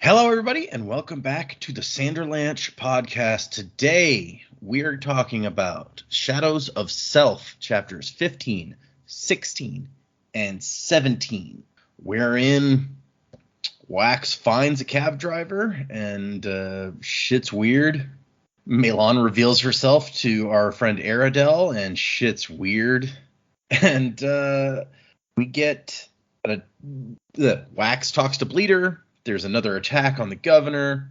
Hello, everybody, and welcome back to the Sanderlanche podcast. Today, we are talking about Shadows of Self, chapters 15, 16, and 17, wherein Wax finds a cab driver and shit's weird. Melan reveals herself to our friend Aradel, and shit's weird. And we get Wax talks to Bleeder. There's another attack on the governor,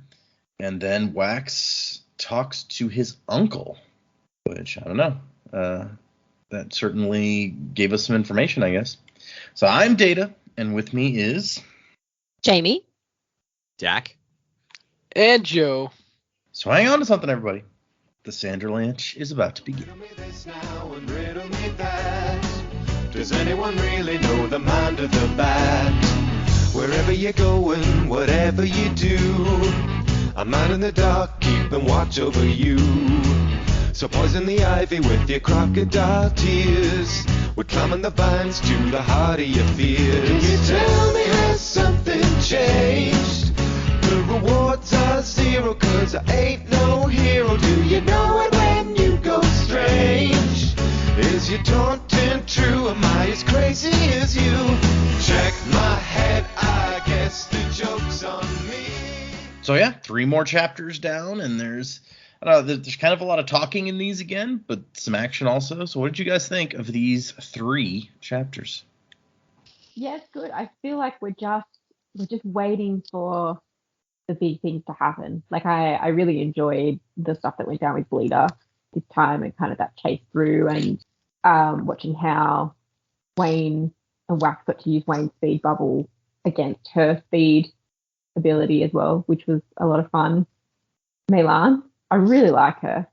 and then Wax talks to his uncle, which, I don't know, that certainly gave us some information, I guess. So I'm Data, and with me is... Jamie. Jack. And Joe. So hang on to something, everybody. The Sanderlanche is about to begin. Does anyone really know the mind of the bat? Wherever you're going, whatever you do, a man in the dark keeping watch over you. So poison the ivy with your crocodile tears. We're climbing the vines to the heart of your fears. Can you tell me, has something changed? The rewards are zero, cause I ain't no hero. Do you know it when you go strange? Is your taunting true? Am I as crazy as you? Check my head, I guess the joke's on me. So yeah, 3 more chapters down, and there's kind of a lot of talking in these again, but some action also. So what did you guys think of these 3 chapters? Yeah, it's good. I feel like we're just waiting for the big things to happen. Like I really enjoyed the stuff that went down with Bleeder this time and kind of that chase through and watching how Wayne and Wax got to use Wayne's speed bubble against her speed ability as well, which was a lot of fun. Melan, I really like her.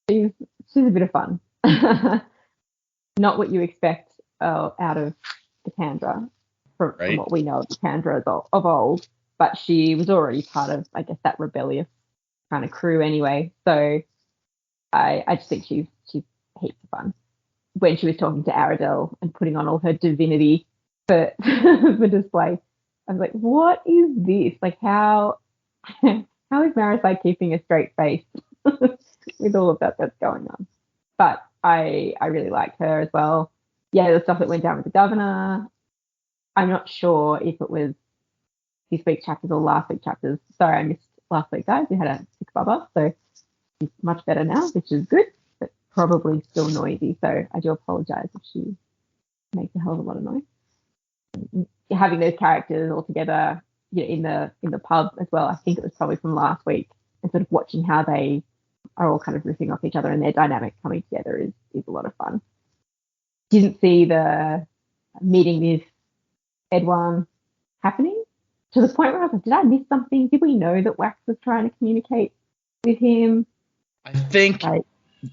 She's a bit of fun. Not what you expect out of Cassandra from what we know of Cassandra of old, but she was already part of, I guess, that rebellious kind of crew anyway. So I just think she's heaps of fun. When she was talking to Aradel and putting on all her divinity for display, I was like, what is this? Like, how is Marisai keeping a straight face with all of that that's going on? But I really liked her as well. Yeah, the stuff that went down with the governor, I'm not sure if it was this week's chapters or last week's chapters. Sorry, I missed last week, guys. We had a sick bubba, so she's much better now, which is good. Probably still noisy, so I do apologize if she makes a hell of a lot of noise. Having those characters all together, in the pub as well, I think it was probably from last week, and sort of watching how they are all kind of riffing off each other and their dynamic coming together is a lot of fun. Didn't see the meeting with Edwin happening to the point where I was like, did I miss something? Did we know that Wax was trying to communicate with him?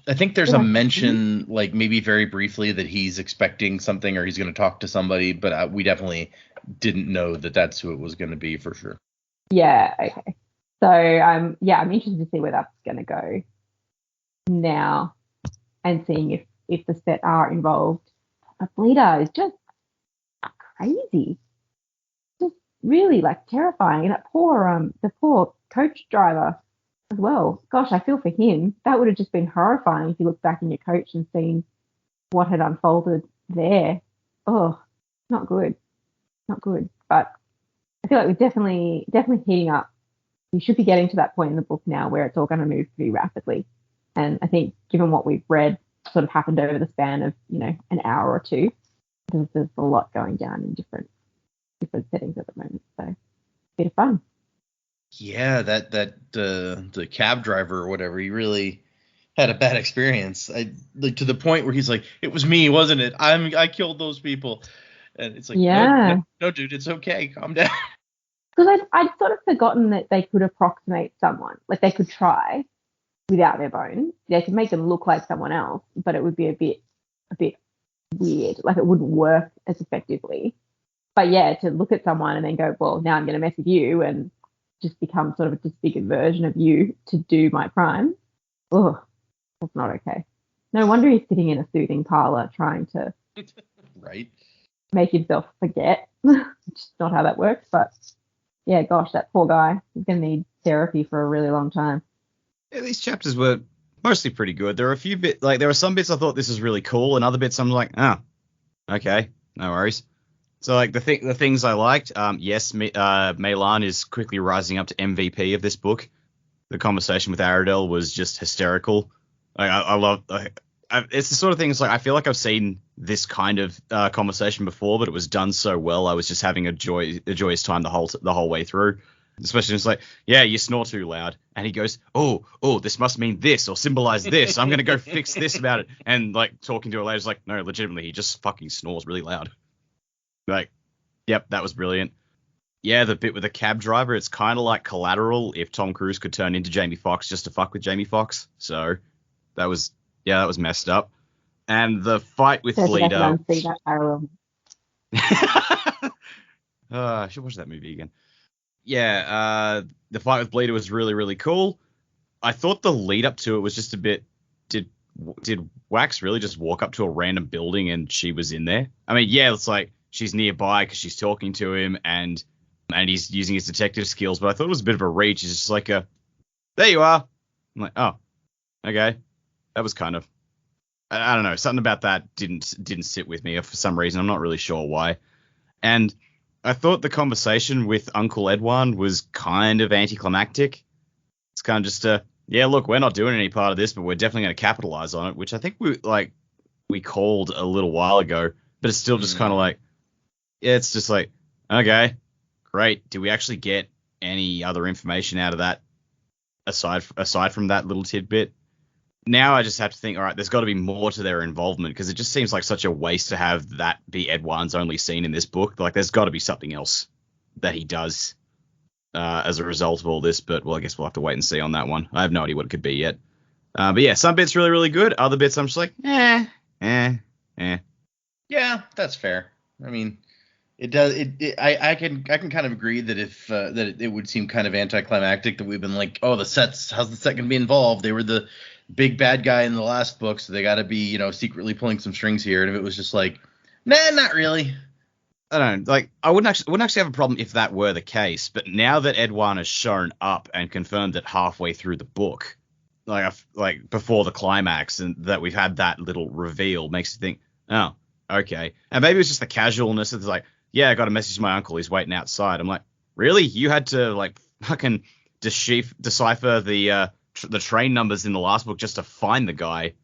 I think there's a mention, like maybe very briefly, that he's expecting something or he's going to talk to somebody, but we definitely didn't know that that's who it was going to be for sure. Yeah, okay. So, I'm interested to see where that's going to go now and seeing if the set are involved. A Bleeder is just crazy. Just really, terrifying. And the poor coach driver as well. Gosh, I feel for him. That would have just been horrifying if you look back in your coach and seen what had unfolded there. Oh, not good. Not good. But I feel like we're definitely heating up. We should be getting to that point in the book now where it's all going to move pretty rapidly. And I think given what we've read sort of happened over the span of, an hour or two, there's a lot going down in different settings at the moment. So a bit of fun. Yeah, that the cab driver or whatever, he really had a bad experience. To the point where he's like, "It was me, wasn't it? I killed those people." And it's like, yeah, no, dude, it's okay, calm down. Because I'd sort of forgotten that they could approximate someone, like they could try without their bones. They could make them look like someone else, but it would be a bit weird. Like it wouldn't work as effectively. But yeah, to look at someone and then go, well, now I'm going to mess with you and just become sort of a disfigured version of you to do my crime. Oh, that's not okay. No wonder he's sitting in a soothing parlor trying to right. make himself forget. Which is not how that works, but Yeah, gosh, that poor guy. He's gonna need therapy for a really long time. Yeah, these chapters were mostly pretty good. There were a few there were some bits I thought this was really cool, and other bits I'm like, oh, okay, no worries. So like the things I liked, yes, Melan is quickly rising up to MVP of this book. The conversation with Aradel was just hysterical. I love. It's the sort of things like I feel like I've seen this kind of conversation before, but it was done so well. I was just having a joyous time the whole way through. Especially it's like, yeah, you snore too loud, and he goes, oh, this must mean this or symbolize this. I'm gonna go fix this about it. And like talking to her later, it's like, no, legitimately, he just fucking snores really loud. Like, yep, that was brilliant. Yeah, the bit with the cab driver, it's kind of like Collateral if Tom Cruise could turn into Jamie Foxx just to fuck with Jamie Foxx. So that was messed up. And the fight with Bleeder. See that parallel. I should watch that movie again. Yeah, the fight with Bleeder was really, really cool. I thought the lead up to it was just a bit. Did Wax really just walk up to a random building and she was in there? I mean, yeah, it's like she's nearby because she's talking to him and he's using his detective skills, but I thought it was a bit of a reach. It's just like there you are. I'm like, oh, okay. That was kind of, I don't know, something about that didn't sit with me for some reason. I'm not really sure why. And I thought the conversation with Uncle Edwan was kind of anticlimactic. It's kind of just yeah, look, we're not doing any part of this, but we're definitely going to capitalize on it, which I think we called a little while ago, but it's still just kind of like, yeah, it's just like, okay, great. Do we actually get any other information out of that aside from that little tidbit? Now I just have to think, all right, there's got to be more to their involvement because it just seems like such a waste to have that be Edwan's only scene in this book. Like, there's got to be something else that he does as a result of all this, but well, I guess we'll have to wait and see on that one. I have no idea what it could be yet. But yeah, some bits really, really good. Other bits I'm just like, eh. Yeah, that's fair. I mean, it does. I can kind of agree that if that it would seem kind of anticlimactic that we've been like, oh, how's the set gonna be involved? They were the big bad guy in the last book, so they got to be secretly pulling some strings here. And if it was just like, nah, not really. I don't know, like I wouldn't actually have a problem if that were the case, but now that Edwan has shown up and confirmed it halfway through the book, like before the climax, and that we've had that little reveal, makes you think, oh, okay. And maybe it's just the casualness. It's like, yeah, I got a message to my uncle. He's waiting outside. I'm like, really? You had to like fucking decipher the train numbers in the last book just to find the guy,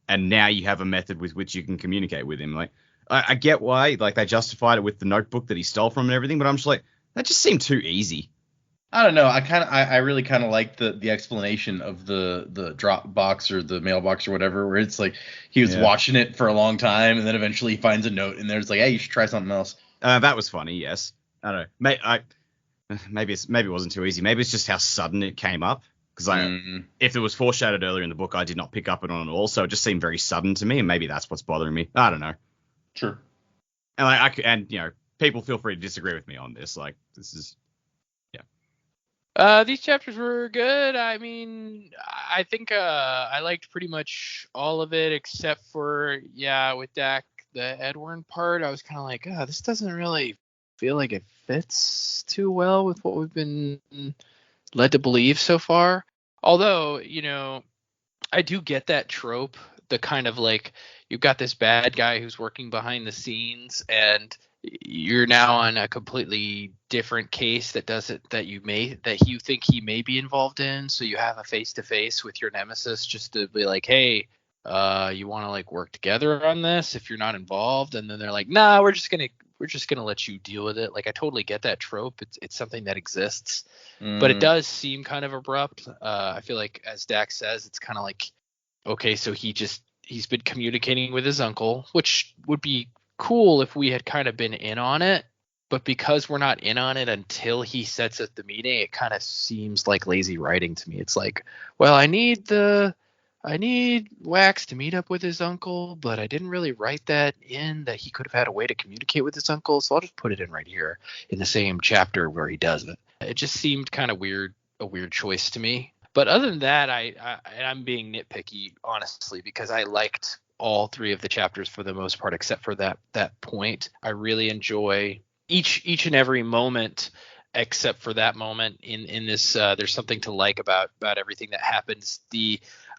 and now you have a method with which you can communicate with him. Like, I get why, like, they justified it with the notebook that he stole from and everything, but I'm just like, that just seemed too easy. I don't know. I really kind of like the explanation of the drop box or the mailbox or whatever, where it's like he was watching it for a long time and then eventually he finds a note and there's like, hey, you should try something else. That was funny. Yes. I don't know. Maybe it wasn't too easy. Maybe it's just how sudden it came up. Because if it was foreshadowed earlier in the book, I did not pick up on it at all. So it just seemed very sudden to me, and maybe that's what's bothering me. I don't know. Sure. And people feel free to disagree with me on this. Like, this is, yeah. These chapters were good. I mean, I think I liked pretty much all of it except for with Dak, the Edward part. I was kind of like, this doesn't really feel like it fits too well with what we've been led to believe so far. Although, I do get that trope, the kind of like, you've got this bad guy who's working behind the scenes and you're now on a completely different case that you think he may be involved in. So you have a face to face with your nemesis just to be like, hey, you want to like work together on this if you're not involved? And then they're like, nah, we're just gonna let you deal with it. Like, I totally get that trope. It's something that exists, but it does seem kind of abrupt. I feel like, as Dax says, it's kind of like, okay, so he's been communicating with his uncle, which would be cool if we had kind of been in on it. But because we're not in on it until he sets up the meeting, it kind of seems like lazy writing to me. It's like, well, I need Wax to meet up with his uncle, but I didn't really write that he could have had a way to communicate with his uncle, so I'll just put it in right here in the same chapter where he does it. It just seemed kind of a weird choice to me. But other than that, I'm being nitpicky, honestly, because I liked all three of the chapters for the most part, except for that point. I really enjoy each and every moment except for that moment in this. There's something to like about everything that happens.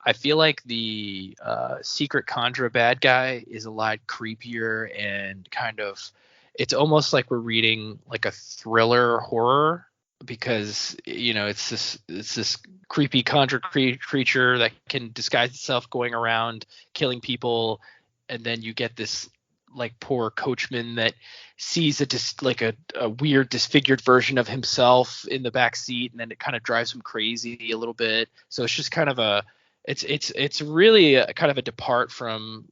I feel like the secret Conjura bad guy is a lot creepier and kind of. It's almost like we're reading like a thriller horror, because it's this creepy Conjura creature that can disguise itself going around killing people, and then you get this like poor coachman that sees a weird disfigured version of himself in the back seat, and then it kind of drives him crazy a little bit. So it's just kind of it's really kind of a depart from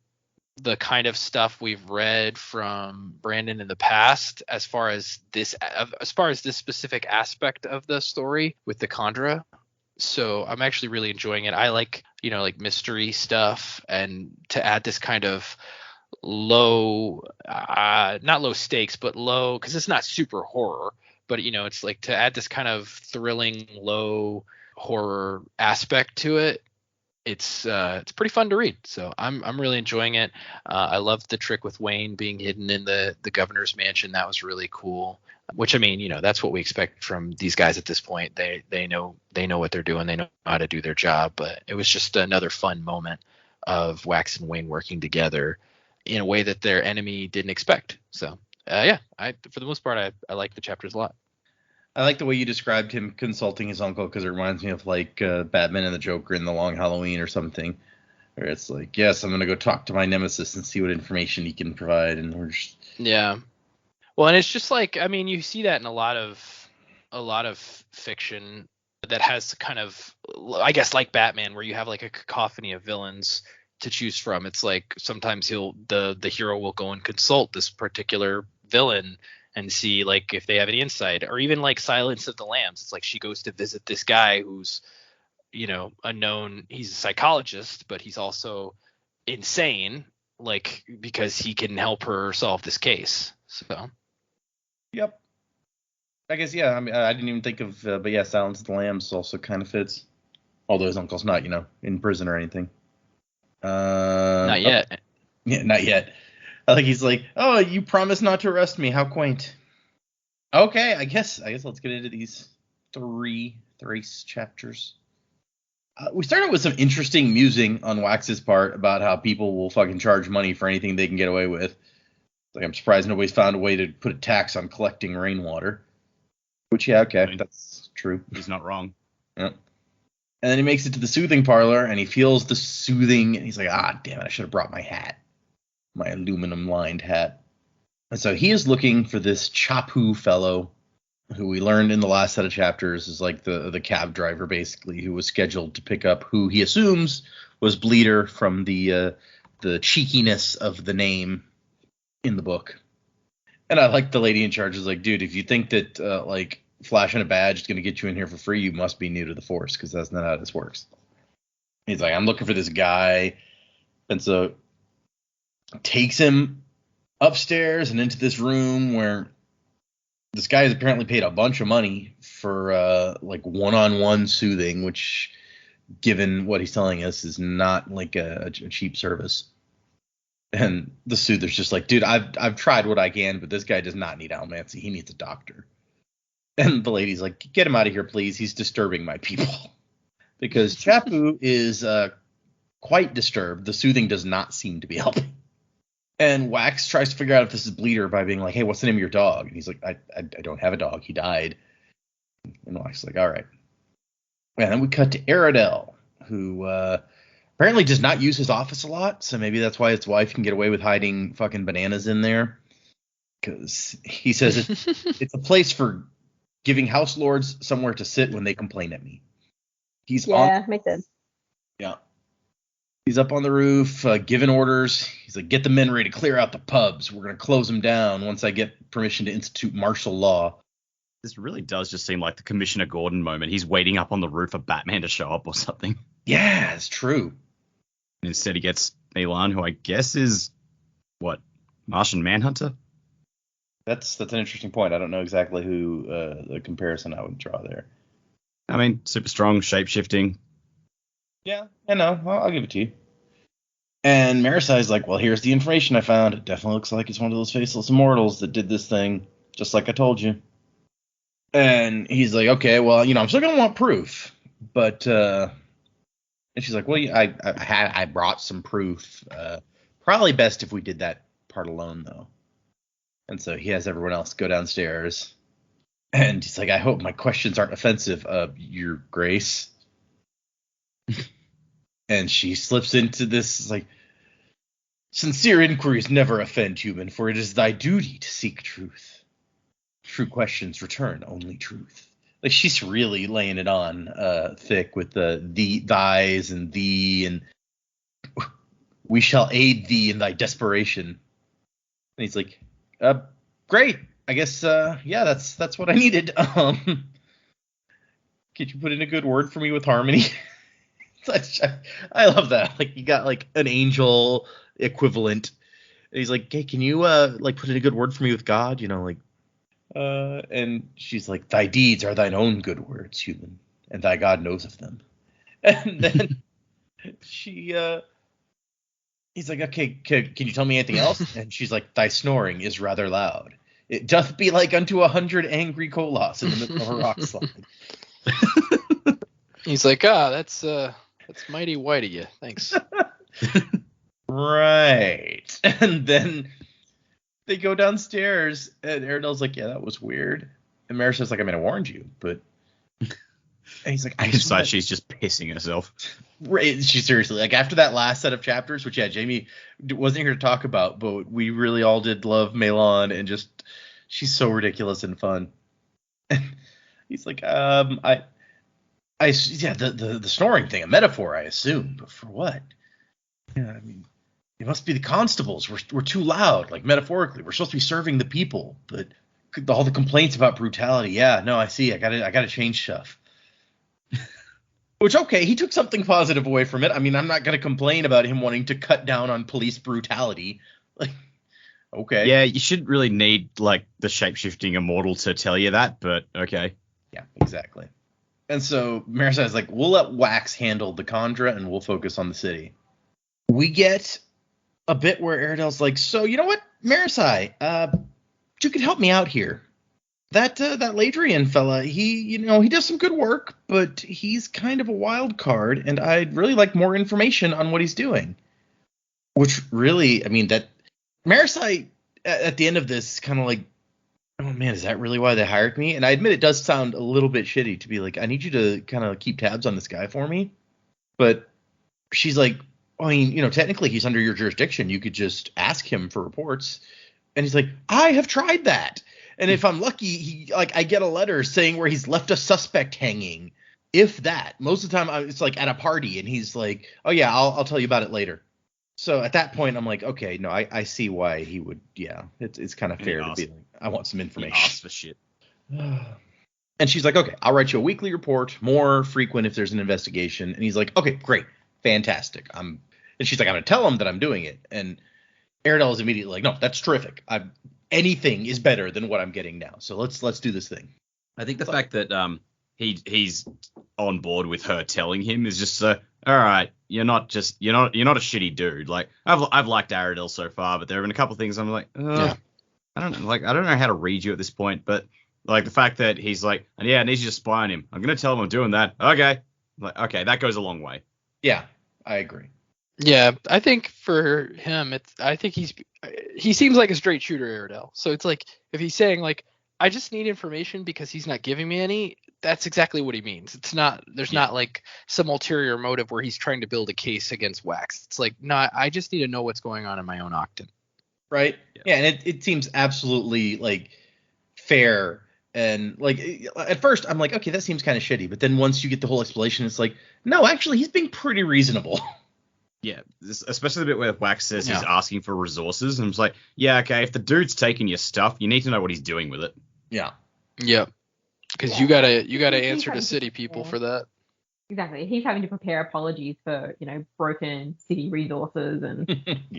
the kind of stuff we've read from Brandon in the past, as far as this specific aspect of the story with the Conjura. So I'm actually really enjoying it. I like mystery stuff, and to add this kind of low, not low stakes, but low, because it's not super horror, but it's like to add this kind of thrilling low horror aspect to it. It's pretty fun to read, so I'm really enjoying it. I love the trick with Wayne being hidden in the governor's mansion. That was really cool. Which, I mean, that's what we expect from these guys at this point. They know what they're doing. They know how to do their job. But it was just another fun moment of Wax and Wayne working together in a way that their enemy didn't expect. So yeah, for the most part, I like the chapters a lot. I like the way you described him consulting his uncle, because it reminds me of like Batman and the Joker in The Long Halloween or something, where it's like, yes, I'm going to go talk to my nemesis and see what information he can provide. And we're just... Yeah. Well, and it's just like, I mean, you see that in a lot of fiction that has kind of, I guess, like Batman, where you have like a cacophony of villains to choose from. It's like sometimes the hero will go and consult this particular villain and see like if they have any insight, or even like Silence of the Lambs. It's like she goes to visit this guy who's, unknown. He's a psychologist, but he's also insane, like, because he can help her solve this case. So. Yep. I guess, yeah. I mean, I didn't even think of, but yeah, Silence of the Lambs also kind of fits. Although his uncle's not, in prison or anything. Not yet. Oh, yeah, not yet. I think he's like, oh, you promised not to arrest me. How quaint. Okay, I guess let's get into these three Thrace chapters. We started with some interesting musing on Wax's part about how people will fucking charge money for anything they can get away with. Like, I'm surprised nobody's found a way to put a tax on collecting rainwater. Which, yeah, okay, that's true. He's not wrong. Yeah. And then he makes it to the soothing parlor, and he feels the soothing, and he's like, damn it, I should have brought my hat. My aluminum-lined hat. And so he is looking for this Chapu fellow, who we learned in the last set of chapters is like the cab driver, basically, who was scheduled to pick up who he assumes was Bleeder from the cheekiness of the name in the book. And I like the lady in charge is like, dude, if you think that like flashing a badge is going to get you in here for free, you must be new to the force, because that's not how this works. He's like, I'm looking for this guy. And so takes him upstairs and into this room where this guy has apparently paid a bunch of money for like one-on-one soothing, which, given what he's telling us, is not like a cheap service. And the soother's just like, dude, I've tried what I can, but this guy does not need almancy. He needs a doctor. And the lady's like, get him out of here, please. He's disturbing my people. Because Chapu is quite disturbed. The soothing does not seem to be helping. And Wax tries to figure out if this is Bleeder by being like, hey, what's the name of your dog? And he's like, I don't have a dog. He died. And Wax is like, all right. And then we cut to Aradel, who apparently does not use his office a lot. So maybe that's why his wife can get away with hiding fucking bananas in there. Because he says it's a place for giving house lords somewhere to sit when they complain at me. Makes sense. Yeah. He's up on the roof, giving orders. He's like, get the men ready to clear out the pubs. We're going to close them down once I get permission to institute martial law. This really does just seem like the Commissioner Gordon moment. He's waiting up on the roof for Batman to show up or something. Yeah, it's true. And instead he gets Elan, who I guess is, Martian Manhunter? That's an interesting point. I don't know exactly who the comparison I would draw there. I mean, super strong, shape-shifting. Yeah, I know. I'll give it to you. And Marisai's like, well, here's the information I found. It definitely looks like it's one of those faceless immortals that did this thing, just like I told you. And he's like, okay, well, I'm still gonna want proof, but and she's like, well, yeah, I brought some proof. Probably best if we did that part alone, though. And so he has everyone else go downstairs, and he's like, I hope my questions aren't offensive, Your Grace. And she slips into this like, sincere inquiries never offend human, for it is thy duty to seek truth. True questions return only truth. Like, she's really laying it on thick with the thys and thee, and we shall aid thee in thy desperation. And he's like, great. I guess yeah, that's what I needed. Could you put in a good word for me with Harmony? I love that. Like, you got like an angel equivalent. And he's like, hey, can you like put in a good word for me with God? And she's like, thy deeds are thine own good words, human, and thy God knows of them. And then he's like, okay, can you tell me anything else? And she's like, thy snoring is rather loud. It doth be like unto 100 angry Kolos in the middle of a rock slide. He's like, that's mighty white of you. Thanks. Right. And then they go downstairs, and Aridel's like, yeah, that was weird. And Marisha's like, I mean, I warned you, but... And he's like, I decide she's just pissing herself. Right, she seriously, like, after that last set of chapters, which, yeah, Jamie wasn't here to talk about, but we really all did love Melon, and just, she's so ridiculous and fun. And he's like, the snoring thing, a metaphor, I assume, but for what? Yeah, I mean, it must be the constables. We're too loud, like, metaphorically. We're supposed to be serving the people, but all the complaints about brutality. Yeah, no, I see. I gotta change stuff. Which, okay, he took something positive away from it. I mean, I'm not gonna complain about him wanting to cut down on police brutality. Like, okay. Yeah, you shouldn't really need like the shape-shifting immortal to tell you that, but okay. Yeah, exactly. And so Marisa is like, we'll let Wax handle the Khandra and we'll focus on the city. We get a bit where Aridel's like, so you know what, Marisai, you could help me out here. That Ladrian fella, he does some good work, but he's kind of a wild card, and I'd really like more information on what he's doing. Which really, I mean, that Marisai at the end of this kind of like, oh man, is that really why they hired me? And I admit it does sound a little bit shitty to be like, I need you to kind of keep tabs on this guy for me. But she's like, I mean, technically he's under your jurisdiction. You could just ask him for reports. And he's like, I have tried that. And if I'm lucky, I get a letter saying where he's left a suspect hanging. If that. Most of the time, it's like at a party, and he's like, oh yeah, I'll tell you about it later. So at that point, I'm like, okay, no, I see why he would. Yeah, it's kind of fair to be like, I want some information. He asks for shit. And she's like, okay, I'll write you a weekly report, more frequent if there's an investigation. And he's like, okay, great, fantastic. And she's like, I'm gonna tell him that I'm doing it. And Aridel is immediately like, no, that's terrific. Anything is better than what I'm getting now. So let's do this thing. I think the fact that he's on board with her telling him is just all right. You're not a shitty dude. Like I've liked Aridel so far, but there have been a couple things I'm like, yeah. I don't know how to read you at this point, but like the fact that he's like, yeah, I need you to spy on him. I'm gonna tell him I'm doing that. Okay, like okay, that goes a long way. Yeah, I agree. Yeah, I think for him, I think he seems like a straight shooter, Aridel. So it's like if he's saying like, I just need information because he's not giving me any, that's exactly what he means. It's not, there's not like some ulterior motive where he's trying to build a case against Wax. It's like, no, I just need to know what's going on in my own Octon. Right. Yeah, and it seems absolutely like fair. And like at first I'm like, okay, that seems kind of shitty. But then once you get the whole explanation, it's like, no, actually, he's being pretty reasonable. Yeah, especially the bit where Wax says he's asking for resources. And it's like, yeah, okay, if the dude's taking your stuff, you need to know what he's doing with it. Yeah. Yeah. Because you gotta answer to city people for that. Exactly. He's having to prepare apologies for, broken city resources and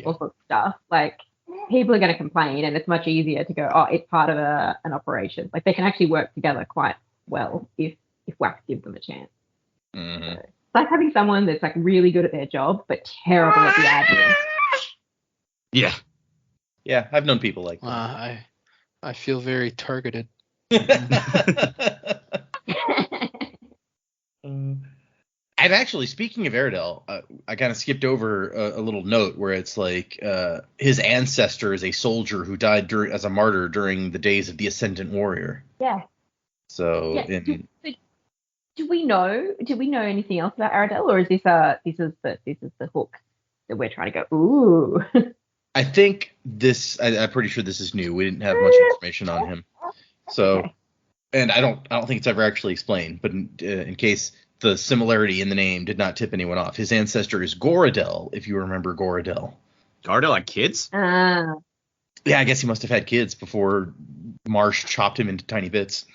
all sorts of stuff. Like, people are going to complain, and it's much easier to go, oh, it's part of an operation. Like, they can actually work together quite well if Wax gives them a chance. Mm-hmm. So, it's like having someone that's like really good at their job but terrible at the admin. Yeah. Yeah, I've known people like that. I feel very targeted. And actually, speaking of Airedale, I kind of skipped over a little note where it's like his ancestor is a soldier who died as a martyr during the days of the Ascendant Warrior. Yeah. So, Yeah. Do we know anything else about Airedale, or is this the hook that we're trying to go? Ooh. I think I'm pretty sure this is new. We didn't have much information on him. So, Okay. and I don't think it's ever actually explained. But in case the similarity in the name did not tip anyone off, his ancestor is Goradel, if you remember Goradel. Goradel had kids? Ah. Yeah, I guess he must have had kids before Marsh chopped him into tiny bits.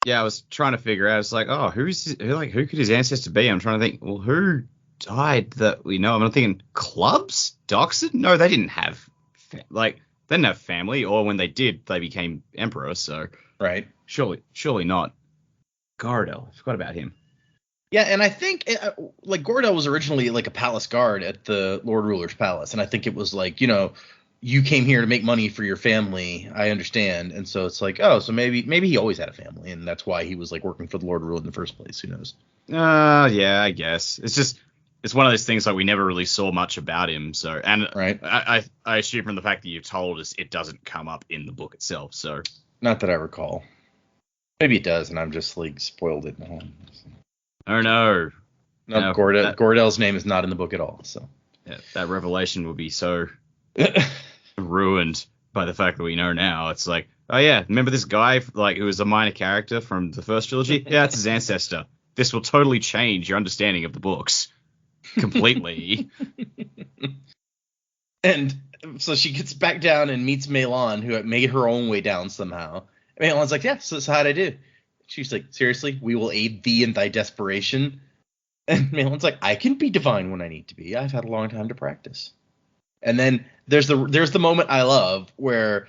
Yeah, I was trying to figure out. It's like, oh, who could his ancestor be? I'm trying to think. Well, who died that we know? I'm thinking clubs, Doxon. No, they didn't have they didn't have family, or when they did, they became emperor. So right, surely not. Goradel, I forgot about him. Yeah, and I think Goradel was originally like a palace guard at the Lord Ruler's palace, and I think it was like, you came here to make money for your family. I understand. And so it's like, oh, so maybe he always had a family, and that's why he was like working for the Lord Ruler in the first place. Who knows? Yeah, I guess. It's one of those things like we never really saw much about him. So, and right. I assume from the fact that you've told us it doesn't come up in the book itself. So not that I recall. Maybe it does, and I'm just like spoiled it. Oh no. No, Goradel's name is not in the book at all. So yeah, that revelation will be so ruined by the fact that we know now. It's like, oh yeah, remember this guy who was a minor character from the first trilogy? Yeah, it's his ancestor. This will totally change your understanding of the books completely. And so she gets back down and meets Maelon, who had made her own way down somehow. And Maelon's like, yeah, so that's how'd I do? She's like, seriously, we will aid thee in thy desperation. And Maelon's like, I can be divine when I need to be. I've had a long time to practice. And then there's the moment I love where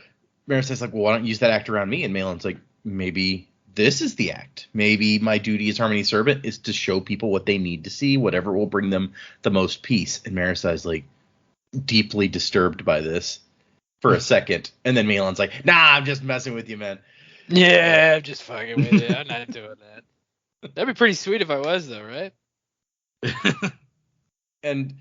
Marisai's like, well, why don't you use that act around me? And Maelon's like, maybe this is the act. Maybe my duty as Harmony's servant is to show people what they need to see, whatever will bring them the most peace. And Marisai's like deeply disturbed by this for a second. And then Maelon's like, nah, I'm just messing with you, man. Yeah, I'm just fucking with you. I'm not doing that. That'd be pretty sweet if I was, though, right? And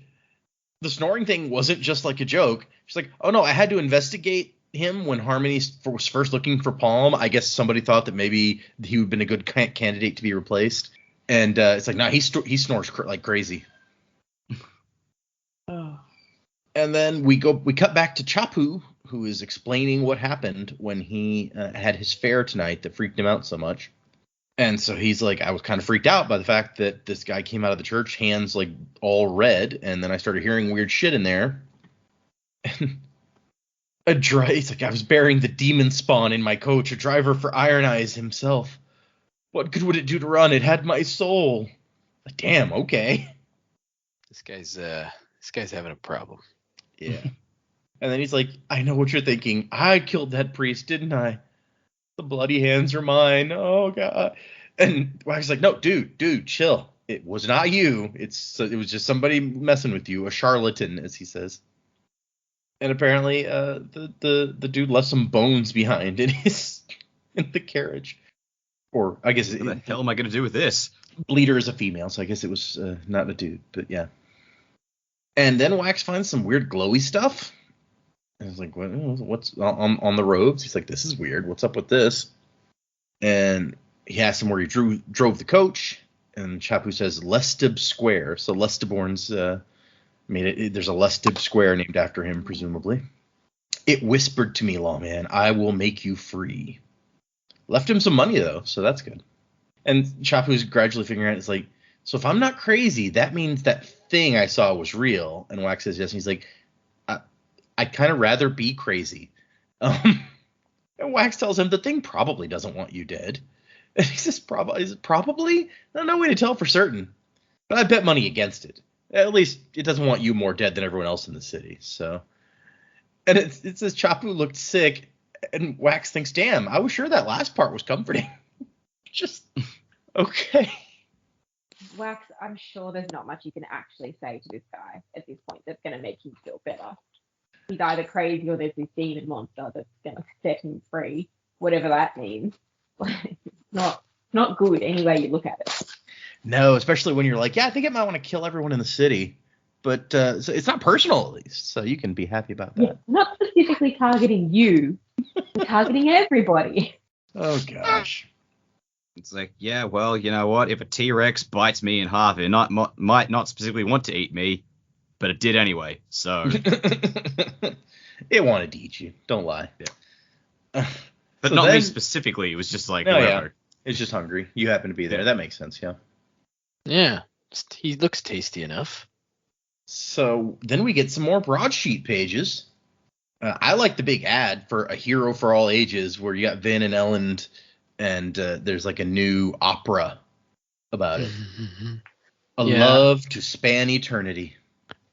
the snoring thing wasn't just like a joke. She's like, oh no, I had to investigate him when Harmony was first looking for Palm. I guess somebody thought that maybe he would have been a good candidate to be replaced. And it's like, nah, he snores like crazy. Oh. And then we cut back to Chapu, who is explaining what happened when he had his fair tonight that freaked him out so much. And so he's like, I was kind of freaked out by the fact that this guy came out of the church, hands like all red, and then I started hearing weird shit in there. He's like, I was bearing the demon spawn in my coach, a driver for Iron Eyes himself. What good would it do to run? It had my soul. Like, damn, okay. This guy's having a problem. Yeah. And then he's like, I know what you're thinking. I killed that priest, didn't I? The bloody hands are mine. Oh god. And Wax like, no, dude, chill. It was not you. It was just somebody messing with you, a charlatan, as he says. And apparently, the dude left some bones behind in the carriage. Or I guess what the hell am I gonna do with this? Bleeder is a female, so I guess it was not a dude, but yeah. And then Wax finds some weird glowy stuff. I was like, what's on the robes? He's like, this is weird. What's up with this? And he asks him where he drove the coach. And Chapu says Lestib Square. So Lestiborn's made it. There's a Lestib Square named after him, presumably. It whispered to me, Lawman, I will make you free. Left him some money, though, so that's good. And Chapu's gradually figuring out, it's like, so if I'm not crazy, that means that thing I saw was real. And Wax says yes. And he's like, I'd kind of rather be crazy. And Wax tells him the thing probably doesn't want you dead. And he says, probably? No way to tell for certain. But I bet money against it. At least it doesn't want you more dead than everyone else in the city. So, and it says Chapu looked sick. And Wax thinks, damn, I was sure that last part was comforting. Just, okay. Wax, I'm sure there's not much you can actually say to this guy at this point that's going to make him feel better. He's either crazy or there's this demon monster that's going to set him free, whatever that means. Like, it's not good any way you look at it. No, especially when you're like, yeah, I think I might want to kill everyone in the city. But so it's not personal, at least, so you can be happy about that. Yeah, not specifically targeting you, but targeting everybody. Oh, gosh. It's like, yeah, well, you know what? If a T-Rex bites me in half, it might not specifically want to eat me, but it did anyway, so... It wanted to eat you. Don't lie. Yeah. But So not me then- specifically. It was just like, Oh, whoever. yeah. It's just hungry. You happen to be there. Yeah. That makes sense, yeah. Yeah, he looks tasty enough. So then we get some more broadsheet pages. I like the big ad for A Hero for All Ages, where you got Vin and Ellen, and there's like a new opera about it. A Yeah. love to span eternity.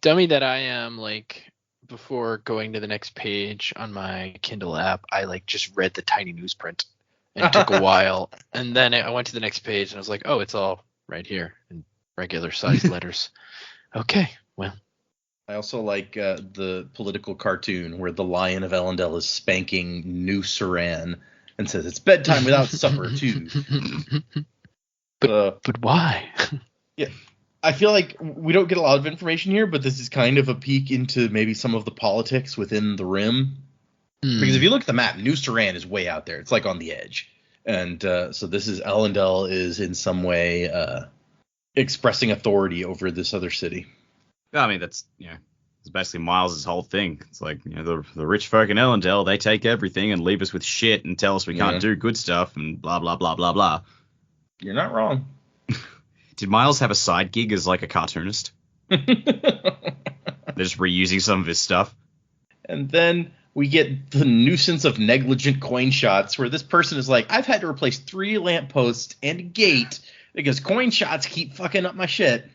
Dummy that I am, like, before going to the next page on my Kindle app, I like just read the tiny newsprint and it took a while. And then I went to the next page and I was like, oh, it's all right here in regular sized letters. Okay, well. I also like the political cartoon where the Lion of Ellendale is spanking New Saran and says it's bedtime without supper too. But why? Yeah, I feel like we don't get a lot of information here, but this is kind of a peek into maybe some of the politics within the Rim. Because if you look at the map, New Saran is way out there. It's like on the edge. And so this is Ellendale is in some way expressing authority over this other city. I mean, that's, you know, it's basically Miles' whole thing. It's like, you know, the rich folk in Ellendale, they take everything and leave us with shit and tell us we can't do good stuff and blah, blah, blah, blah, blah. You're not wrong. Did Miles have a side gig as like a cartoonist? They're just reusing some of his stuff. And then we get the nuisance of negligent coin shots where this person is like, I've had to replace 3 lampposts and a gate because coin shots keep fucking up my shit.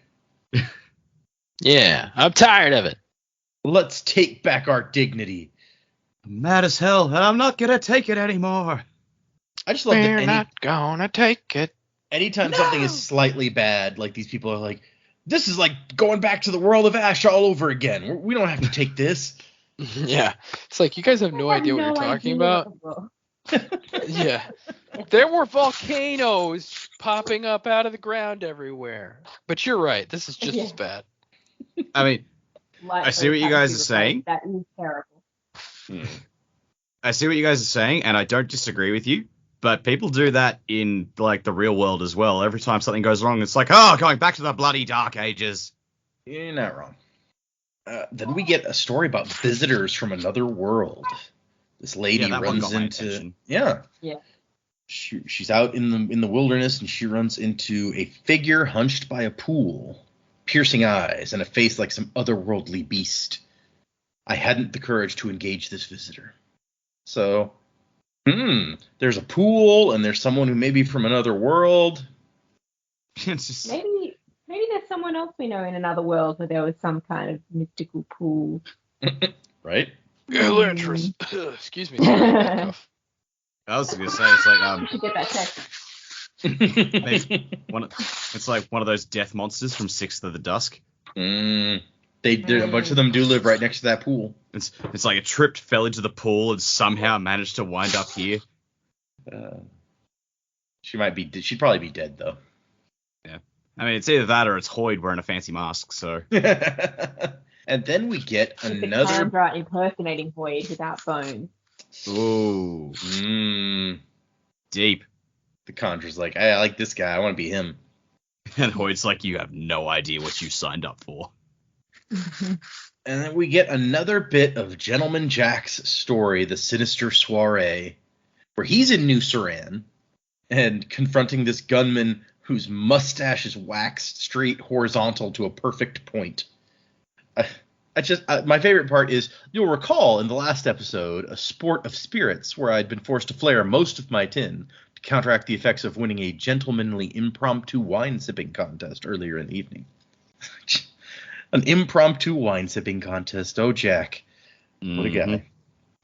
Yeah, I'm tired of it. Let's take back our dignity. I'm mad as hell, and I'm not gonna take it anymore. I just love We're that not gonna take it. anytime something is slightly bad, like these people are like, this is like going back to the world of Ash all over again. We don't have to take this. Yeah, it's like you guys have no idea what you're talking about. Yeah, there were volcanoes popping up out of the ground everywhere. But you're right, this is just as bad. I mean, I see what you guys are saying. That is terrible. I see what you guys are saying, and I don't disagree with you. But people do that in like the real world as well. Every time something goes wrong, it's like, oh, going back to the bloody dark ages. You're not wrong. Then we get a story about visitors from another world. This lady that one runs got my into attention. Yeah. She's out in the wilderness and she runs into a figure hunched by a pool, piercing eyes and a face like some otherworldly beast. I hadn't the courage to engage this visitor. So, there's a pool and there's someone who may be from another world. It's just, Maybe there's someone else we know in another world where there was some kind of mystical pool. Right? Elantris. Excuse me. I was gonna say it's like You should get that checked. it's like one of those death monsters from Sixth of the Dusk. A bunch of them do live right next to that pool. It's like it tripped, fell into the pool, and somehow managed to wind up here. She'd probably be dead though. Yeah, I mean it's either that or it's Hoyd wearing a fancy mask. So. And then we get The another. Chandra impersonating Void without bones. Ooh, deep. The Conjurer's like, I like this guy. I want to be him. And Hoyd's like, you have no idea what you signed up for. And then we get another bit of Gentleman Jack's story, The Sinister Soiree, where he's in New Saran and confronting this gunman whose mustache is waxed straight horizontal to a perfect point. My favorite part is, you'll recall in the last episode, A Sport of Spirits, where I'd been forced to flare most of my tin to counteract the effects of winning a gentlemanly impromptu wine sipping contest earlier in the evening. An impromptu wine sipping contest. Oh, Jack. What a guy.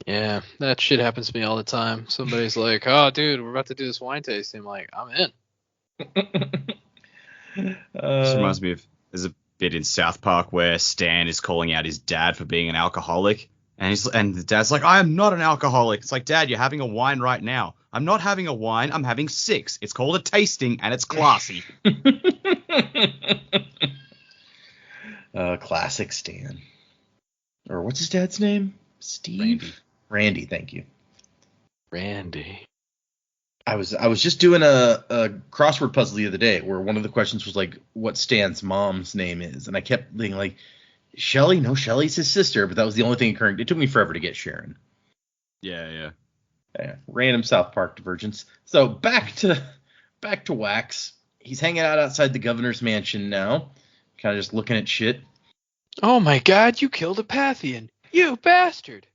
Yeah, that shit happens to me all the time. Somebody's like, oh, dude, we're about to do this wine tasting. I'm like, I'm in. This reminds me of, there's a bit in South Park where Stan is calling out his dad for being an alcoholic. And the dad's like, I am not an alcoholic. It's like, Dad, you're having a wine right now. I'm not having a wine, I'm having 6. It's called a tasting, and it's classy. Classic Stan. Or what's his dad's name? Steve? Randy, thank you. Randy. I was just doing a crossword puzzle the other day where one of the questions was like what Stan's mom's name is, and I kept thinking like Shelly. No, Shelly's his sister, but that was the only thing occurring. It took me forever to get Sharon. Yeah. Random South Park divergence. So back to Wax. He's hanging out outside the governor's mansion now, kind of just looking at shit. Oh my God! You killed a Pathian, you bastard!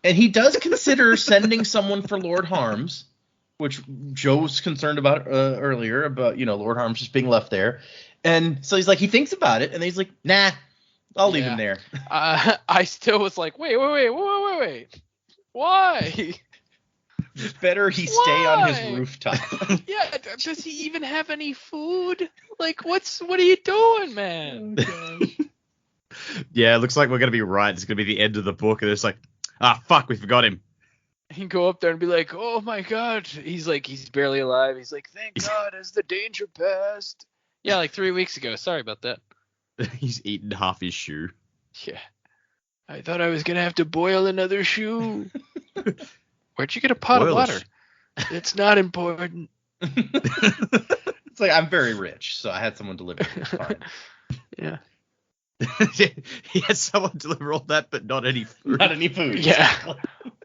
And he does consider sending someone for Lord Harms, which Joe was concerned about earlier, about, Lord Harms just being left there. And so he thinks about it, and then he's like, nah, I'll leave him there. I still was like, wait. Why? It's better he stay on his rooftop. Yeah, does he even have any food? Like, what are you doing, man? Oh, gosh. Yeah, it looks like we're going to be right. It's going to be the end of the book, and it's like, fuck, we forgot him. He can go up there and be like, oh my God. He's barely alive. He's like, thank God, has the danger passed? Yeah, like 3 weeks ago. Sorry about that. He's eaten half his shoe. Yeah. I thought I was going to have to boil another shoe. Where'd you get a pot of water? It's not important. It's like, I'm very rich, so I had someone deliver it. It's fine. Yeah. He had someone deliver all that, but not any food. Not any food. Yeah.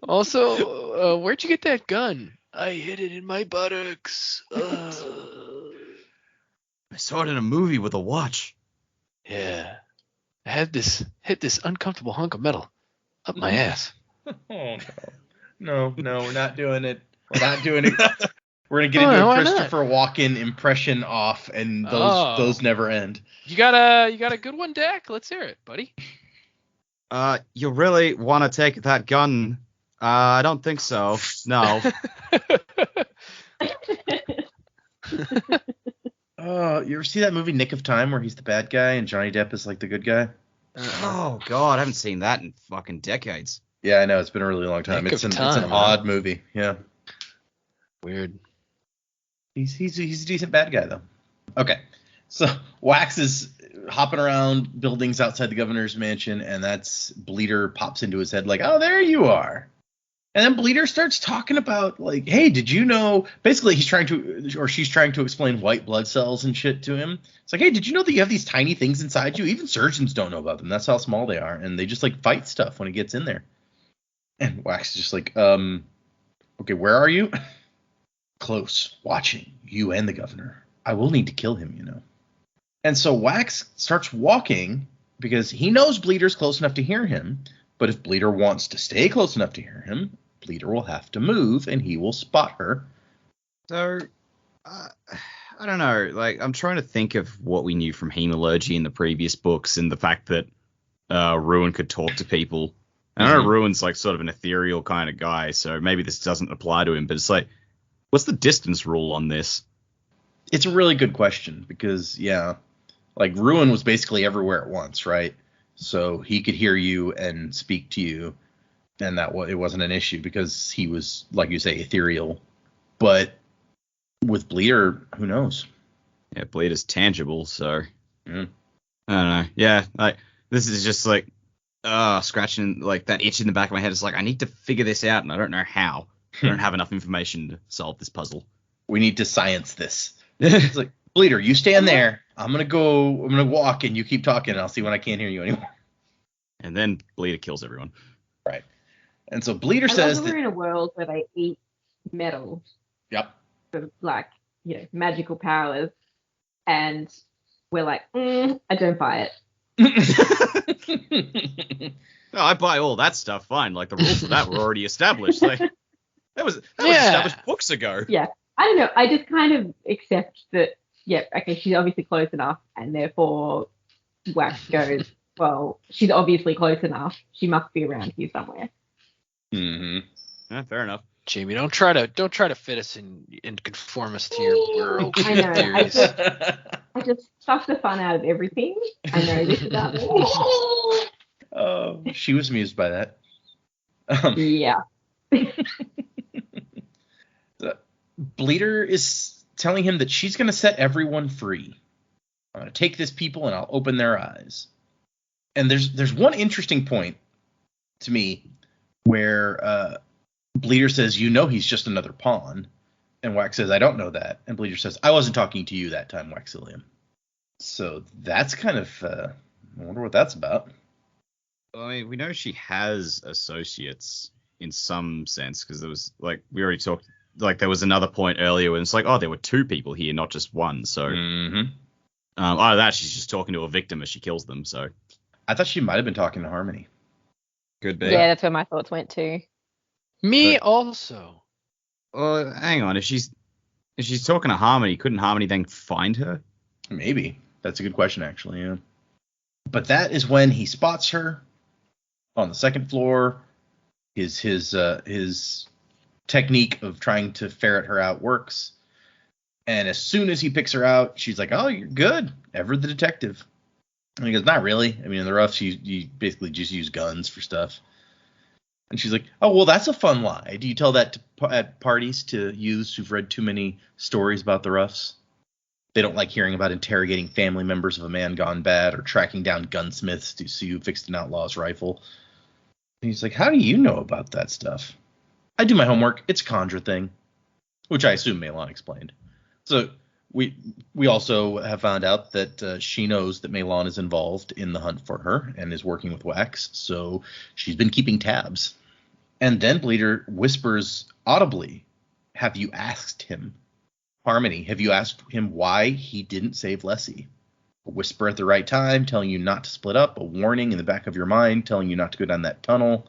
Also, where'd you get that gun? I hid it in my buttocks. I saw it in a movie with a watch. Yeah. I had hit this uncomfortable hunk of metal up my ass. Oh, no, we're not doing it. We're not doing it. We're going to get into a Christopher Walken impression off, and those never end. You got a good one, Dak? Let's hear it, buddy. You really want to take that gun? I don't think so. No. You ever see that movie Nick of Time where he's the bad guy and Johnny Depp is like the good guy? Oh, God, I haven't seen that in fucking decades. Yeah, I know. It's been a really long time. It's an odd movie. Yeah. Weird. He's a decent bad guy, though. Okay. So Wax is hopping around buildings outside the governor's mansion, and that's Bleeder pops into his head like, oh, there you are. And then Bleeder starts talking about, like, hey, did you know? Basically, she's trying to explain white blood cells and shit to him. It's like, hey, did you know that you have these tiny things inside you? Even surgeons don't know about them. That's how small they are. And they just, like, fight stuff when it gets in there. And Wax is just like, okay, where are you? Close, watching, you and the governor. I will need to kill him, And so Wax starts walking because he knows Bleeder's close enough to hear him. But if Bleeder wants to stay close enough to hear him, Bleeder will have to move, and he will spot her. So, I don't know. Like, I'm trying to think of what we knew from Hemalurgy in the previous books, and the fact that Ruin could talk to people. And I know Ruin's like sort of an ethereal kind of guy, so maybe this doesn't apply to him. But it's like, what's the distance rule on this? It's a really good question because, yeah, like Ruin was basically everywhere at once, right? So he could hear you and speak to you, and it wasn't an issue because he was, like you say, ethereal. But with Bleeder, who knows? Yeah, Bleeder's tangible, so I don't know. Yeah, like this is just like scratching like that itch in the back of my head. It's like I need to figure this out, and I don't know how. I don't have enough information to solve this puzzle. We need to science this. It's like, Bleeder, you stand there. I'm gonna walk, and you keep talking, and I'll see when I can't hear you anymore. And then Bleeder kills everyone. Right. And so Bleeder says we're in a world where they eat metal. Yep. For like, magical powers, and we're like, I don't buy it. No, I buy all that stuff. Fine. Like the rules of that were already established. Like that was established books ago. Yeah. I don't know. I just kind of accept that. Yeah. Okay. She's obviously close enough, and therefore Wax goes, well, she's obviously close enough. She must be around here somewhere. Mm-hmm. Yeah, fair enough. Jamie, don't try to fit us in and conform us to your world. I know. I just suck the fun out of everything. I know this about me. Oh, she was amused by that. Yeah. Bleeder is telling him that she's going to set everyone free. I'm going to take this people and I'll open their eyes. And there's one interesting point to me where Bleeder says, he's just another pawn. And Wax says, I don't know that. And Bleeder says, I wasn't talking to you that time, Waxillium. So that's kind of, I wonder what that's about. I mean, we know she has associates in some sense, because there was, like, we already talked, like, there was another point earlier when it's like, oh, there were two people here, not just one. So, either that, she's just talking to a victim as she kills them. So, I thought she might have been talking to Harmony. Could be. Yeah, that's where my thoughts went too. Me also. Well, hang on. If she's talking to Harmony, couldn't Harmony then find her? Maybe. That's a good question, actually, yeah. But that is when he spots her on the second floor. His technique of trying to ferret her out works. And as soon as he picks her out, she's like, oh, you're good. Ever the detective. And he goes, not really. I mean, in the roughs, you basically just use guns for stuff. And she's like, oh, well, that's a fun lie. Do you tell that at parties to youths who've read too many stories about the roughs? They don't like hearing about interrogating family members of a man gone bad or tracking down gunsmiths to see who fixed an outlaw's rifle. And he's like, how do you know about that stuff? I do my homework. It's a conjure thing, which I assume Meilon explained. So we also have found out that she knows that Meilon is involved in the hunt for her and is working with Wax, so she's been keeping tabs. And then Bleeder whispers audibly, have you asked him? Harmony, have you asked him why he didn't save Lessie? A whisper at the right time, telling you not to split up, a warning in the back of your mind, telling you not to go down that tunnel.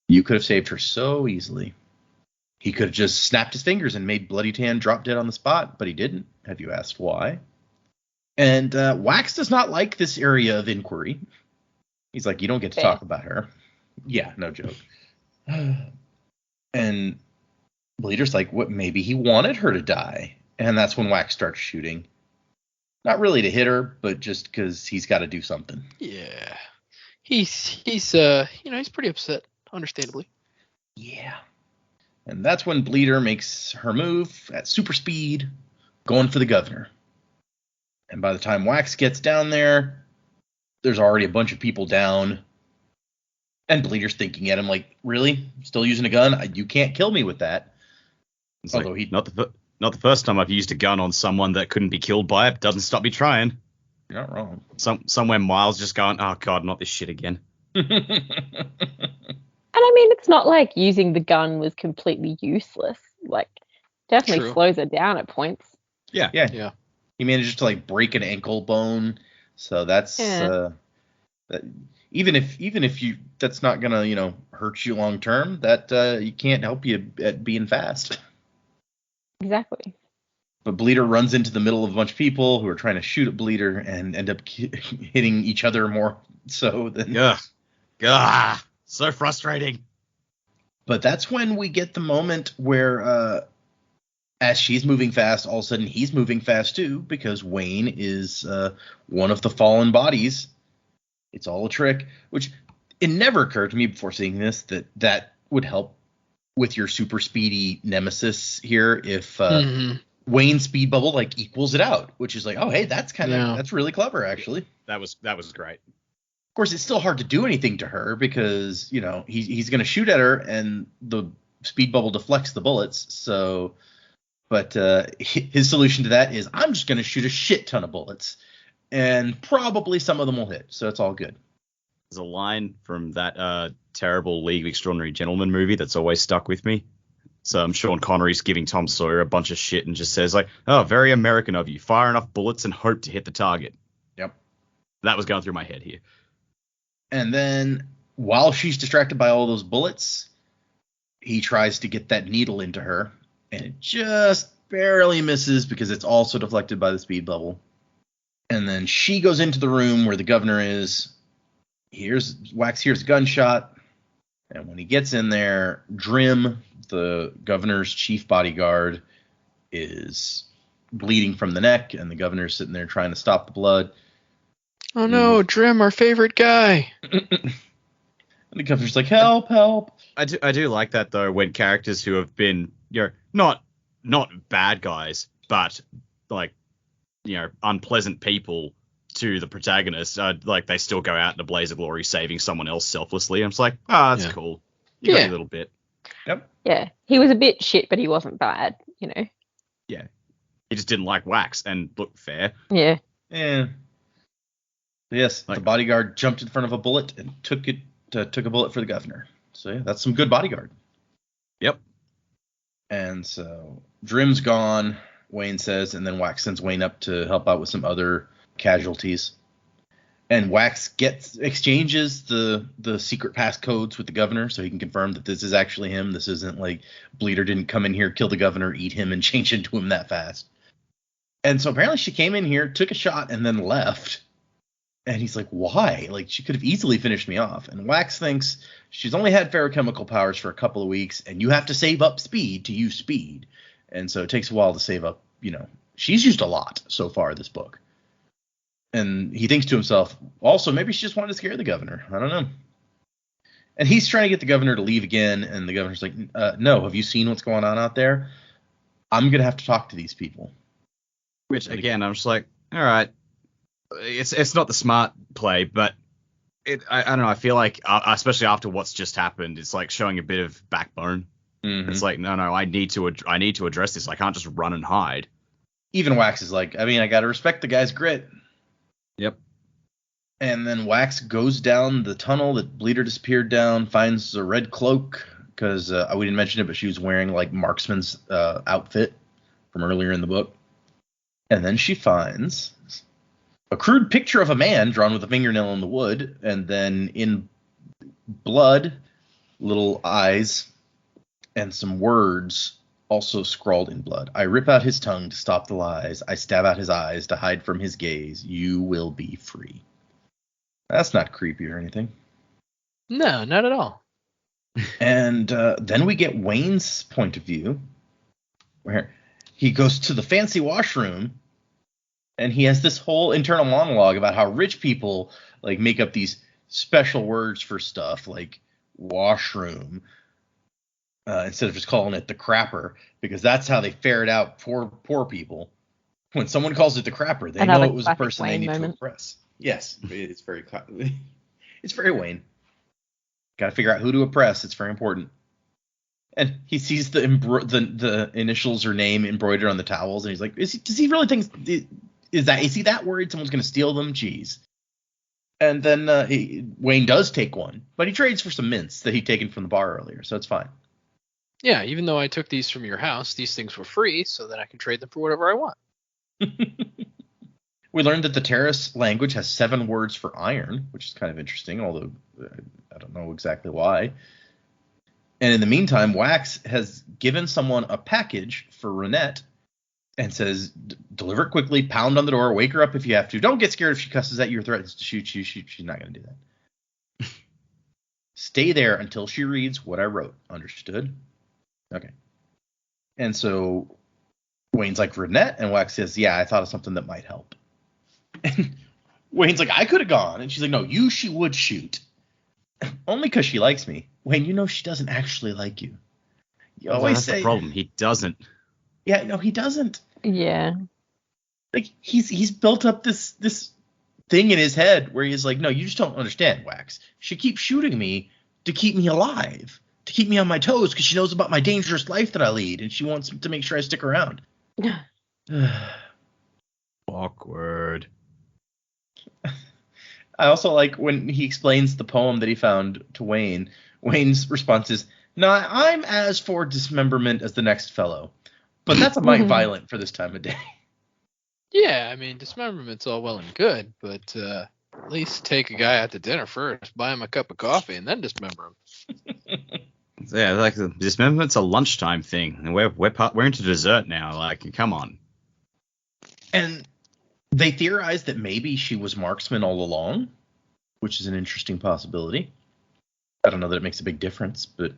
You could have saved her so easily. He could have just snapped his fingers and made Bloody Tan drop dead on the spot, but he didn't. Have you asked why? And Wax does not like this area of inquiry. He's like, you don't get to talk about her. Yeah, no joke. And Bleeder's like, what? Maybe he wanted her to die. And that's when Wax starts shooting. Not really to hit her, but just because he's got to do something. Yeah. He's pretty upset, understandably. Yeah. And that's when Bleeder makes her move at super speed, going for the governor. And by the time Wax gets down there, there's already a bunch of people down. And Bleeder's thinking at him like, really? Still using a gun? You can't kill me with that. It's although like, not the first time I've used a gun on someone that couldn't be killed by it. Doesn't stop me trying. You're not wrong. Somewhere Miles just going, oh God, not this shit again. And I mean, it's not like using the gun was completely useless. Like, definitely slows it down at points. Yeah. He manages to like break an ankle bone, so that's even if you that's not gonna hurt you long term. That you can't help you at being fast. Exactly. But Bleeder runs into the middle of a bunch of people who are trying to shoot at Bleeder and end up hitting each other more so than. Ugh. So frustrating. But that's when we get the moment where, as she's moving fast, all of a sudden he's moving fast too, because Wayne is one of the fallen bodies. It's all a trick, which it never occurred to me before seeing this that would help with your super speedy nemesis here if Wayne's speed bubble like equals it out, which is like, oh hey, that's that's really clever actually. That was great. Of course, it's still hard to do anything to her because, he's going to shoot at her and the speed bubble deflects the bullets. So, but his solution to that is I'm just going to shoot a shit ton of bullets and probably some of them will hit. So it's all good. There's a line from that terrible League of Extraordinary Gentlemen movie that's always stuck with me. So Sean Connery's giving Tom Sawyer a bunch of shit and just says like, oh, very American of you. Fire enough bullets and hope to hit the target. Yep. That was going through my head here. And then while she's distracted by all those bullets, he tries to get that needle into her. And it just barely misses because it's also deflected by the speed bubble. And then she goes into the room where the governor is. Wax hears a gunshot. And when he gets in there, Drim, the governor's chief bodyguard, is bleeding from the neck. And the governor's sitting there trying to stop the blood. Oh no, Drim, our favorite guy. And the governor's like, help. I do like that though, when characters who have been, not not bad guys, but like, unpleasant people to the protagonist. Like they still go out in a blaze of glory saving someone else selflessly. I'm just like, that's cool. You got your little bit. Yep. Yeah, he was a bit shit, but he wasn't bad, Yeah. He just didn't like Wax, and look, fair. Yeah. Yeah. Yes, the bodyguard jumped in front of a bullet and took a bullet for the governor. So yeah, that's some good bodyguard. Yep. And so Drim's gone, Wayne says, and then Wax sends Wayne up to help out with some other casualties. And Wax exchanges the secret passcodes with the governor so he can confirm that this is actually him. This isn't like Bleeder didn't come in here, kill the governor, eat him, and change into him that fast. And so apparently she came in here, took a shot, and then left. And he's like, why? Like, she could have easily finished me off. And Wax thinks she's only had ferrochemical powers for a couple of weeks, and you have to save up speed to use speed. And so it takes a while to save up, She's used a lot so far this book. And he thinks to himself, also, maybe she just wanted to scare the governor. I don't know. And he's trying to get the governor to leave again, and the governor's like, no, have you seen what's going on out there? I'm going to have to talk to these people. Which, again, I'm just like, all right. It's not the smart play, but I don't know. I feel like, especially after what's just happened, it's like showing a bit of backbone. Mm-hmm. It's like, no, I need to address this. I can't just run and hide. Even Wax is like, I got to respect the guy's grit. Yep. And then Wax goes down the tunnel that Bleeder disappeared down, finds a red cloak, because we didn't mention it, but she was wearing like Marksman's outfit from earlier in the book. And then she finds a crude picture of a man drawn with a fingernail in the wood, and then in blood, little eyes, and some words also scrawled in blood. I rip out his tongue to stop the lies. I stab out his eyes to hide from his gaze. You will be free. That's not creepy or anything. No, not at all. And then we get Wayne's point of view, where he goes to the fancy washroom, and he has this whole internal monologue about how rich people like make up these special words for stuff like washroom, instead of just calling it the crapper, because that's how they ferret out poor people. When someone calls it the crapper, they know it was a person they need to impress. Yes, it's very Wayne. Got to figure out who to oppress. It's very important. And he sees the initials or name embroidered on the towels, and he's like, does he really think is he that worried someone's going to steal them? Jeez. And then Wayne does take one, but he trades for some mints that he'd taken from the bar earlier, so it's fine. Yeah, even though I took these from your house, these things were free, so that I can trade them for whatever I want. We learned that the Terrace language has 7 words for iron, which is kind of interesting, although I don't know exactly why. And in the meantime, Wax has given someone a package for Renette and says, deliver it quickly, pound on the door, wake her up if you have to. Don't get scared if she cusses at you or threatens to shoot you. She's not going to do that. Stay there until she reads what I wrote. Understood? Okay. And so Wayne's like, Renette? And Wax says, yeah, I thought of something that might help. And Wayne's like, I could have gone. And she's like, no, she would shoot. Only because she likes me. Wayne, she doesn't actually like you. You always say. That's the problem. He doesn't. Yeah, no, he doesn't. Yeah. Like, he's built up this thing in his head where he's like, no, you just don't understand, Wax. She keeps shooting me to keep me alive, to keep me on my toes, because she knows about my dangerous life that I lead, and she wants to make sure I stick around. Awkward. I also like when he explains the poem that he found to Wayne. Wayne's response is, no, I'm as for dismemberment as the next fellow. But that's a mite violent for this time of day. Yeah, I mean, dismemberment's all well and good, but at least take a guy out to dinner first, buy him a cup of coffee, and then dismember him. Yeah, like the dismemberment's a lunchtime thing, and we're into dessert now. Like, come on. And they theorize that maybe she was Marksman all along, which is an interesting possibility. I don't know that it makes a big difference, but.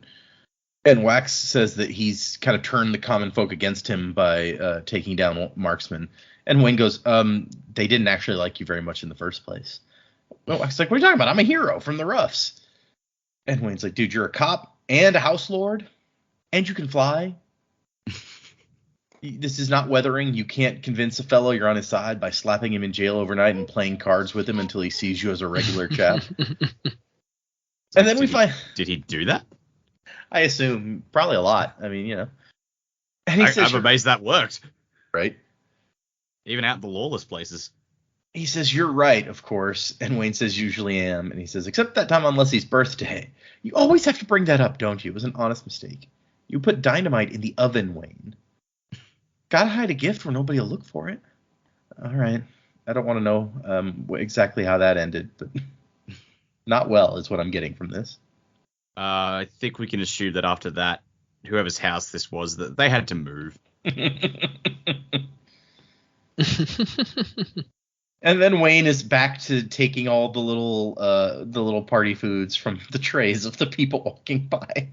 And Wax says that he's kind of turned the common folk against him by taking down Marksman. And Wayne goes, they didn't actually like you very much in the first place. Well, Wax is like, what are you talking about? I'm a hero from the roughs. And Wayne's like, dude, you're a cop and a house lord, and you can fly. This is not weathering. You can't convince a fellow you're on his side by slapping him in jail overnight and playing cards with him until he sees you as a regular chap. And then Did he do that? I assume probably a lot. I mean, you know. And he says, I'm amazed that worked. Right? Even out in the lawless places. He says, you're right, of course. And Wayne says, usually am. And he says, except that time on Leslie's birthday. You always have to bring that up, don't you? It was an honest mistake. You put dynamite in the oven, Wayne. Gotta hide a gift where nobody will look for it. All right. I don't want to know exactly how that ended, but not well is what I'm getting from this. I think we can assume that after that, whoever's house this was, that they had to move. And then Wayne is back to taking all the little party foods from the trays of the people walking by.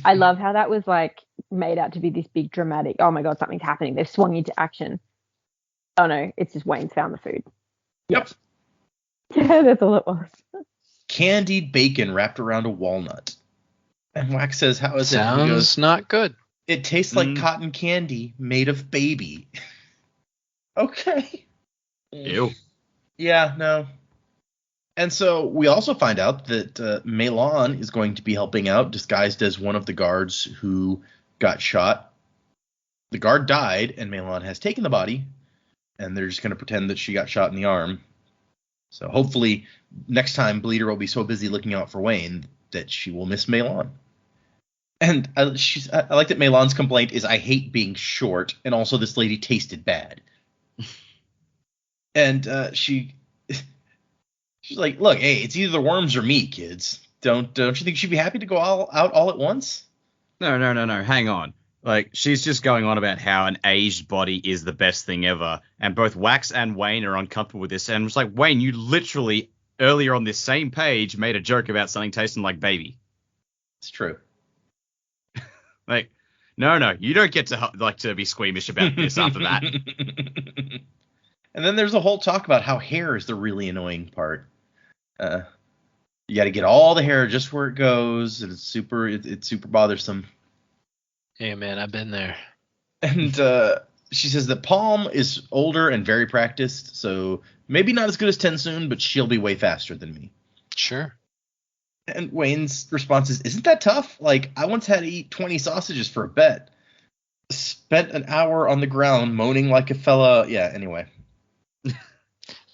I love how that was like made out to be this big dramatic, oh my God, something's happening. They've swung into action. Oh no, it's just Wayne's found the food. Yep. Yeah, that's all it was. Candied bacon wrapped around a walnut. And Wax says, how is it? Sounds He goes, not good. it tastes like cotton candy made of baby. Okay. Ew. Yeah, no. And so we also find out that Meilon is going to be helping out, disguised as one of the guards who got shot. The guard died, and Meilon has taken the body, and they're just going to pretend that she got shot in the arm. So hopefully next time Bleeder will be so busy looking out for Wayne that she will miss Meilon. And I like that Meilon's complaint is, I hate being short, and also this lady tasted bad. And she's like, look, hey, it's either the worms or me, kids. Don't you think she'd be happy to go out all at once? No. Hang on. Like, she's just going on about how an aged body is the best thing ever. And both Wax and Wayne are uncomfortable with this. And it's like, Wayne, you literally, earlier on this same page, made a joke about something tasting like baby. It's true. Like, no, you don't get to be squeamish about this after that. And then there's a whole talk about how hair is the really annoying part. You got to get all the hair just where it goes, and it's super bothersome. Hey, man, I've been there. And she says that Palm is older and very practiced, so maybe not as good as Tensoon, but she'll be way faster than me. Sure. And Wayne's response is, isn't that tough? Like, I once had to eat 20 sausages for a bet. Spent an hour on the ground moaning like a fella. Yeah, anyway.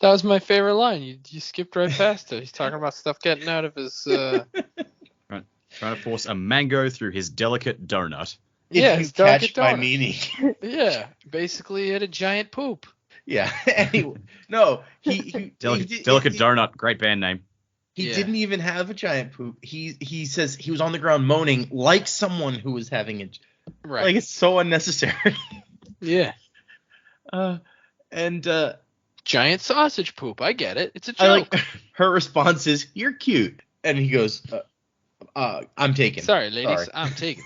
That was my favorite line. You skipped right past it. He's talking about stuff getting out of his... Right. Trying to force a mango through his delicate donut. If his you catch delicate my donut. meaning. Yeah, basically he had a giant poop. Yeah. Anyway, no, Delicate donut, great band name. He Yeah. didn't even have a giant poop. He says he was on the ground moaning like someone who was having it. Right. Like, it's so unnecessary. Yeah. And Giant sausage poop. I get it. It's a joke. I like her response is, "You're cute," and he goes, "I'm taken." Sorry, ladies. Sorry. I'm taken.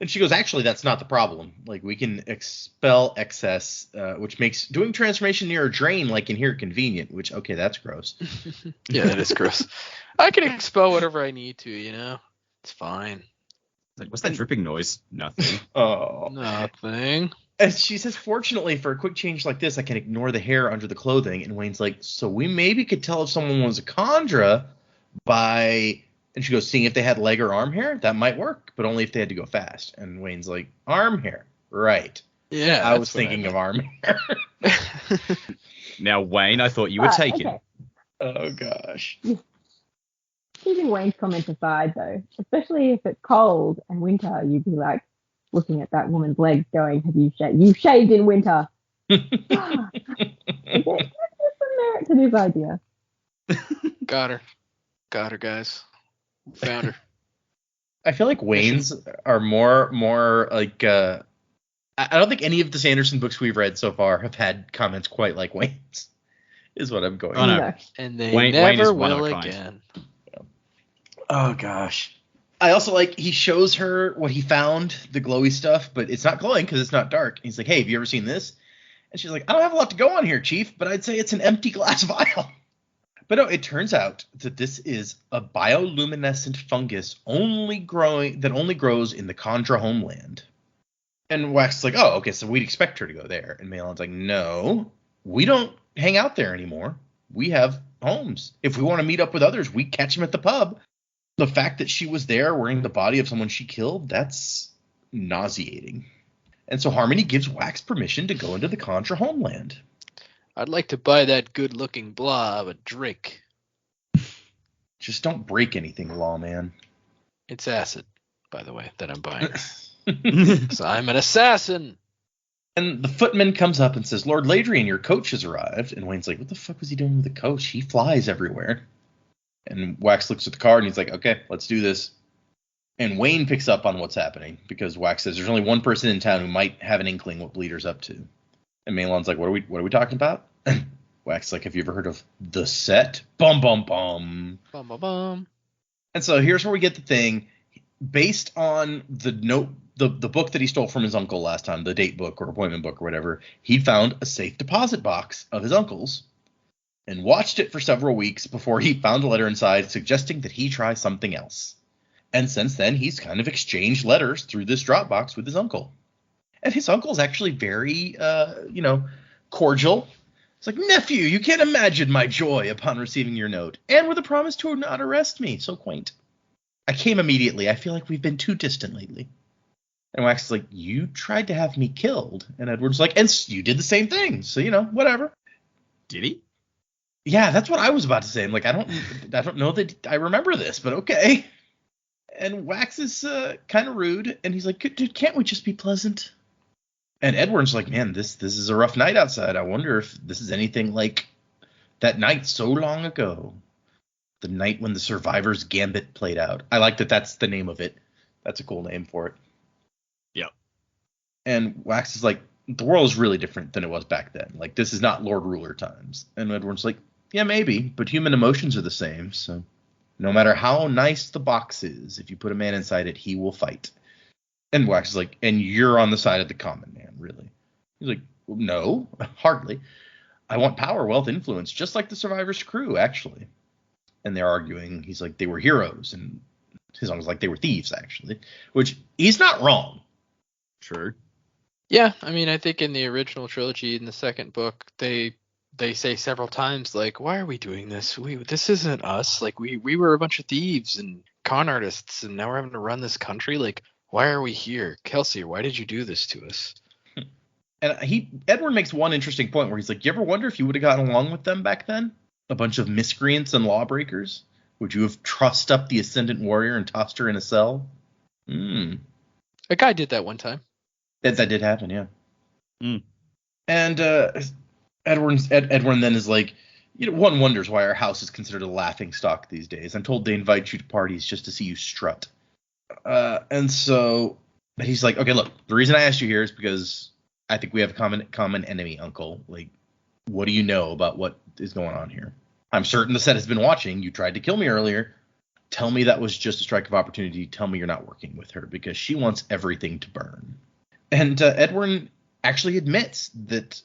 And she goes, "Actually, that's not the problem. Like, we can expel excess, which makes doing transformation near a drain like in here convenient." Which, okay, that's gross. Yeah, that is gross. I can expel whatever I need to, you know? It's fine. Like, what's that dripping noise? Nothing. Oh. Nothing. And she says, "Fortunately, for a quick change like this, I can ignore the hair under the clothing." And Wayne's like, "So we maybe could tell if someone was a Khandra by..." And she goes, "Seeing if they had leg or arm hair, that might work, but only if they had to go fast." And Wayne's like, "Arm hair, right?" Yeah. I was thinking of arm hair. Now, Wayne, I thought you were taken. Okay. Oh gosh. Keeping Wayne's comments aside, though, especially if it's cold and winter, you'd be like looking at that woman's legs going, "Have you shaved? You shaved in winter." Okay, there's some merit to this idea. Got her, guys. Found her. I feel like Wayne's are more like I don't think any of the Sanderson books we've read so far have had comments quite like Wayne's. Is what I'm going. Oh, no. No. And they Wayne never is one of will a kind. again. Oh gosh. I also like he shows her what he found, the glowy stuff, but it's not glowing because it's not dark. He's like, "Hey, have you ever seen this?" And she's like, "I don't have a lot to go on here, Chief, but I'd say it's an empty glass vial." But no, it turns out that this is a bioluminescent fungus only grows in the Kandra homeland. And Wax is like, oh, okay, so we'd expect her to go there. And Malon's like, no, we don't hang out there anymore. We have homes. If we want to meet up with others, we catch them at the pub. The fact that she was there wearing the body of someone she killed, that's nauseating. And so Harmony gives Wax permission to go into the Kandra homeland. I'd like to buy that good-looking blob a drink. Just don't break anything, lawman. It's acid, by the way, that I'm buying. So I'm an assassin. And the footman comes up and says, Lord Ladrian, your coach has arrived. And Wayne's like, what the fuck was he doing with the coach? He flies everywhere. And Wax looks at the card and he's like, okay, let's do this. And Wayne picks up on what's happening because Wax says there's only one person in town who might have an inkling what Bleeder's up to. And Malon's like, what are we talking about? Wax is like, have you ever heard of the set? Bum, bum, bum. Bum, bum, bum. And so here's where we get the thing. Based on the note, the book that he stole from his uncle last time, the date book or appointment book or whatever, he found a safe deposit box of his uncle's and watched it for several weeks before he found a letter inside suggesting that he try something else. And since then, he's kind of exchanged letters through this Dropbox with his uncle. And his uncle's actually very, cordial. It's like, nephew, you can't imagine my joy upon receiving your note. And with a promise to not arrest me. So quaint. I came immediately. I feel like we've been too distant lately. And Wax is like, you tried to have me killed. And Edward's like, and you did the same thing. So, whatever. Did he? Yeah, that's what I was about to say. I'm like, I don't know that I remember this, but okay. And Wax is kind of rude. And he's like, dude, can't we just be pleasant? And Edward's like, man, this is a rough night outside. I wonder if this is anything like that night so long ago. The night when the Survivor's Gambit played out. I like that that's the name of it. That's a cool name for it. Yeah. And Wax is like, the world is really different than it was back then. Like, this is not Lord Ruler times. And Edward's like, yeah, maybe, but human emotions are the same. So no matter how nice the box is, if you put a man inside it, he will fight. And Wax is like, and you're on the side of the common man, really? He's like, well, no, hardly. I want power, wealth, influence, just like the Survivor's crew, actually. And they're arguing. He's like, they were heroes. And his uncle's like, they were thieves, actually. Which, he's not wrong. True. Yeah, I mean, I think in the original trilogy, in the second book, they say several times, like, why are we doing this? This isn't us. Like, we were a bunch of thieves and con artists, and now we're having to run this country. Like, why are we here? Kelsey, why did you do this to us? And Edward makes one interesting point where he's like, you ever wonder if you would have gotten along with them back then? A bunch of miscreants and lawbreakers? Would you have trussed up the Ascendant Warrior and tossed her in a cell? A guy did that one time. That did happen, yeah. And Edward then is like, one wonders why our house is considered a laughing stock these days. I'm told they invite you to parties just to see you strut. And so he's like, okay, look, the reason I asked you here is because I think we have a common enemy, Uncle. Like, what do you know about what is going on here? I'm certain the set has been watching. You tried to kill me earlier. Tell me that was just a strike of opportunity. Tell me you're not working with her because she wants everything to burn. And Edward actually admits that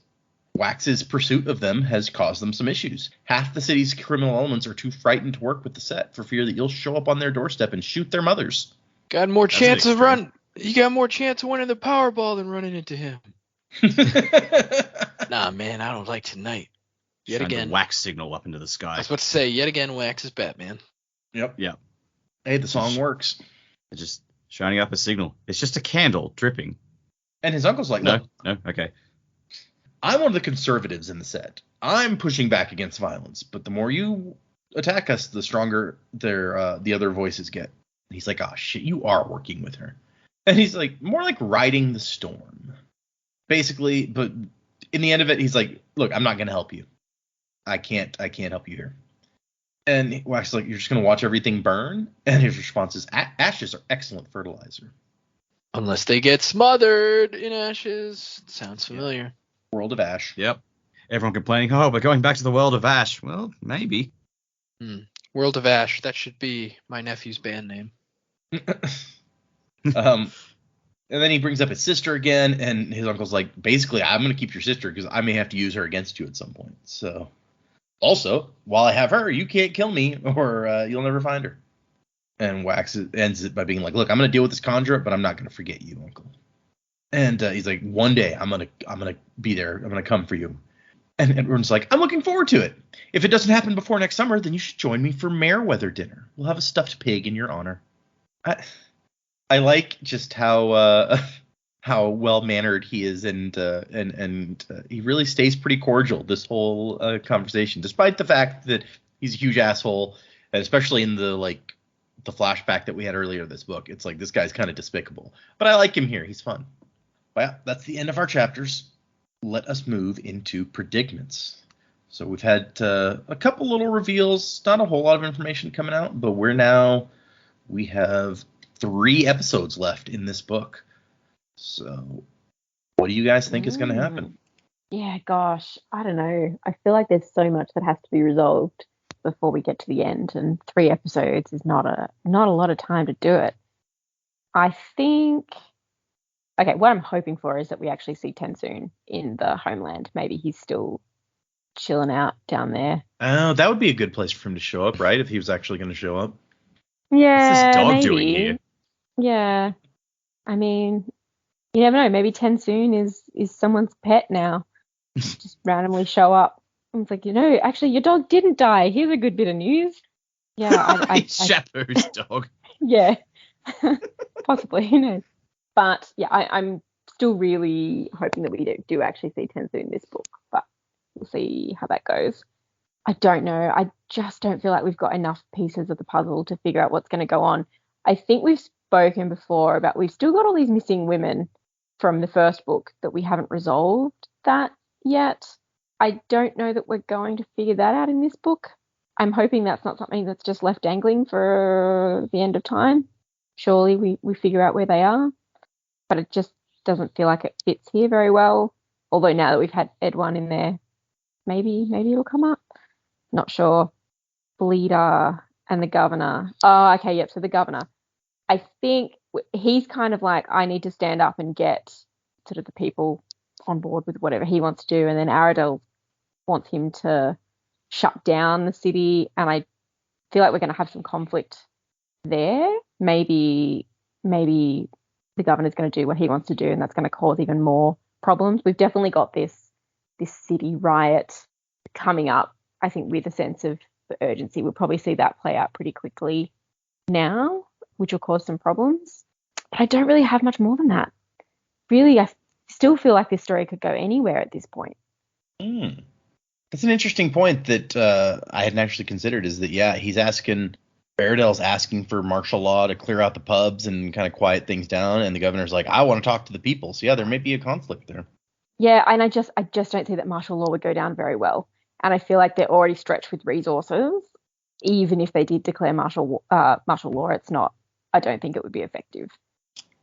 Wax's pursuit of them has caused them some issues. Half the city's criminal elements are too frightened to work with the set for fear that you'll show up on their doorstep and shoot their mothers. You got more chance of winning the Powerball than running into him. Nah, man, I don't like tonight. Yet again, Wax signal up into the sky. I was about to say, yet again, Wax is Batman. Yep. Yeah. Hey, the song works. It's just shining up a signal. It's just a candle dripping. And his uncle's like, no, okay. I'm one of the conservatives in the set. I'm pushing back against violence, but the more you attack us, the stronger the other voices get. And he's like, oh shit, you are working with her. And he's like, more like riding the storm. Basically, but in the end of it, he's like, look, I'm not going to help you. I can't help you here. And Wax is like, you're just going to watch everything burn? And his response is, ashes are excellent fertilizer. Unless they get smothered in ashes. Sounds familiar. World of Ash. Yep. Everyone complaining, oh, we're going back to the world of Ash. Well, maybe. World of Ash. That should be my nephew's band name. And then he brings up his sister again, and his uncle's like, basically, I'm going to keep your sister because I may have to use her against you at some point. So Also, while I have her, you can't kill me, or you'll never find her. And Wax ends it by being like, "Look, I'm gonna deal with this conjurer, but I'm not gonna forget you, Uncle." And he's like, "One day, I'm gonna be there. I'm gonna come for you." And everyone's like, "I'm looking forward to it. If it doesn't happen before next summer, then you should join me for Meriwether dinner. We'll have a stuffed pig in your honor." I like just how how well mannered he is, and he really stays pretty cordial this whole conversation, despite the fact that he's a huge asshole, and especially in the flashback that we had earlier this book. It's like this guy's kind of despicable, but I like him here. He's fun. Well, that's the end of our chapters. Let us move into predicaments. So we've had a couple little reveals, not a whole lot of information coming out, but we have 3 episodes left in this book. So what do you guys think is going to happen? Yeah, gosh, I don't know. I feel like there's so much that has to be resolved before we get to the end, and 3 episodes is not a lot of time to do it. I think. Okay, what I'm hoping for is that we actually see Tensoon in the homeland. Maybe he's still chilling out down there. Oh, that would be a good place for him to show up, right? If he was actually going to show up. Yeah, What's this dog maybe. doing here? Yeah, I mean, you never know. Maybe Tensoon is someone's pet now. Just randomly show up. It's like, actually, your dog didn't die. Here's a good bit of news. Yeah, Shapu's dog. Yeah, possibly. Who knows? But yeah, I'm still really hoping that we do actually see Tensoon in this book. But we'll see how that goes. I don't know. I just don't feel like we've got enough pieces of the puzzle to figure out what's going to go on. I think we've spoken before about we've still got all these missing women from the first book that we haven't resolved that yet. I don't know that we're going to figure that out in this book. I'm hoping that's not something that's just left dangling for the end of time. Surely we figure out where they are. But it just doesn't feel like it fits here very well. Although now that we've had Edwin in there, maybe it'll come up. Not sure. Bleeder and the governor. Oh, okay, yep. So the governor. I think he's kind of like, I need to stand up and get sort of the people on board with whatever he wants to do. And then Aradel wants him to shut down the city. And I feel like we're going to have some conflict there. Maybe the governor's going to do what he wants to do, and that's going to cause even more problems. We've definitely got this city riot coming up, I think, with a sense of urgency. We'll probably see that play out pretty quickly now, which will cause some problems. But I don't really have much more than that. Really, I still feel like this story could go anywhere at this point. That's an interesting point that I hadn't actually considered, is that, yeah, Baradel's asking for martial law to clear out the pubs and kind of quiet things down, and the governor's like, I want to talk to the people. So yeah, there may be a conflict there. Yeah, and I just don't see that martial law would go down very well. And I feel like they're already stretched with resources. Even if they did declare martial law, I don't think it would be effective.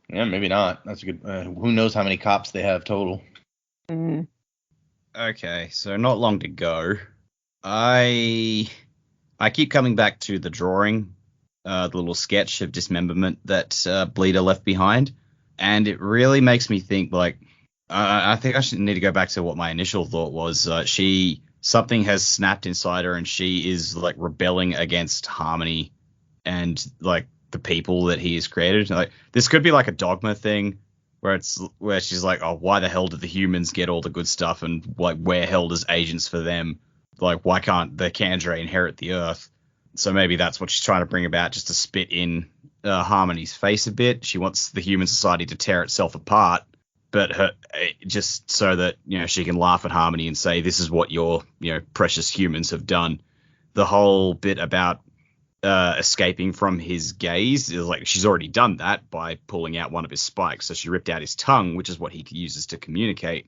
Yeah, maybe not. That's a good. Who knows how many cops they have total? Okay, so not long to go. I keep coming back to the drawing, the little sketch of dismemberment that Bleeder left behind, and it really makes me think, like, I think I should need to go back to what my initial thought was. Something has snapped inside her, and she is, like, rebelling against Harmony and, like, the people that he has created. Like, this could be like a Dogma thing, where she's like, oh, why the hell did the humans get all the good stuff, and, like, we're held as agents for them? Like, why can't the Kandra inherit the Earth? So maybe that's what she's trying to bring about, just to spit in Harmony's face a bit. She wants the human society to tear itself apart, but just so that, she can laugh at Harmony and say, this is what your, precious humans have done. The whole bit about escaping from his gaze is like, she's already done that by pulling out one of his spikes. So she ripped out his tongue, which is what he uses to communicate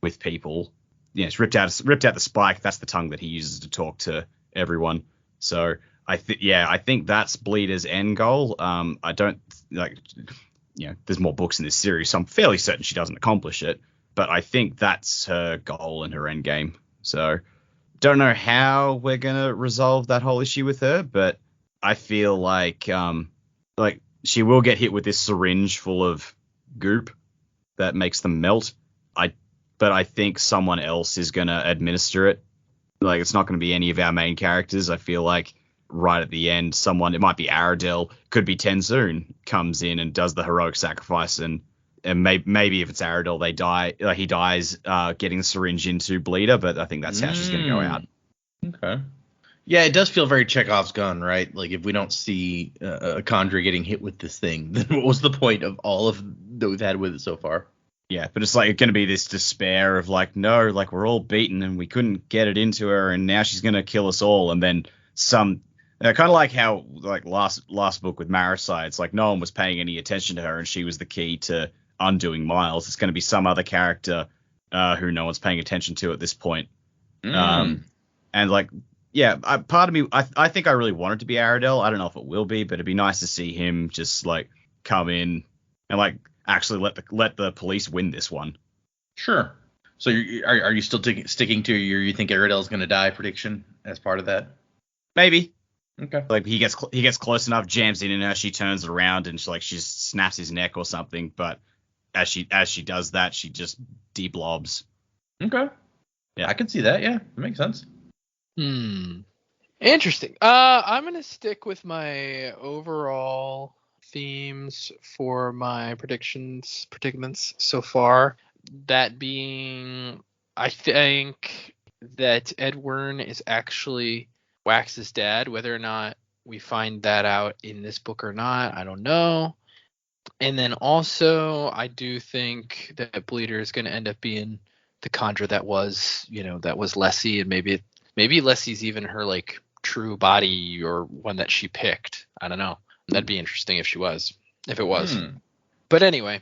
with people. It's ripped out the spike. That's the tongue that he uses to talk to everyone. So I think that's Bleeder's end goal. I don't there's more books in this series, so I'm fairly certain she doesn't accomplish it. But I think that's her goal and her end game. So don't know how we're gonna resolve that whole issue with her, but I feel like she will get hit with this syringe full of goop that makes them melt. But I think someone else is going to administer it Like, it's not going to be any of our main characters. I feel like right at the end, someone, it might be Aradel, could be Tensoon, comes in and does the heroic sacrifice, and maybe if it's Aradel, he dies getting the syringe into Bleeder, but I think that's how she's going to go out. Okay. Yeah, it does feel very Chekhov's gun, right? Like, if we don't see a Condra getting hit with this thing, then what was the point of all of that we've had with it so far? Yeah, but it's like going to be this despair of like, no, like we're all beaten and we couldn't get it into her, and now she's going to kill us all. And then kind of like how like last book with Maricide, it's like no one was paying any attention to her, and she was the key to undoing Miles. It's going to be some other character who no one's paying attention to at this point. And like, yeah, part of me, I think I really want it to be Aradel. I don't know if it will be, but it'd be nice to see him just like come in and like actually let the police win this one. Sure. So are you still sticking to your you think Aradel's going to die prediction as part of that? Maybe. Okay. Like he gets close enough, jams in her, she turns around and she snaps his neck or something. But as she does that, she just deblobs. Okay. Yeah, I can see that. Yeah, it makes sense. Interesting. I'm gonna stick with my overall themes for my predicaments so far. That being, I think that Edwin is actually Wax's dad. Whether or not we find that out in this book or not, I don't know. And then also, I do think that Bleeder is going to end up being the Condra that was Lessie, and maybe Lessie's even her like true body or one that she picked. I don't know. That'd be interesting if it was. But anyway,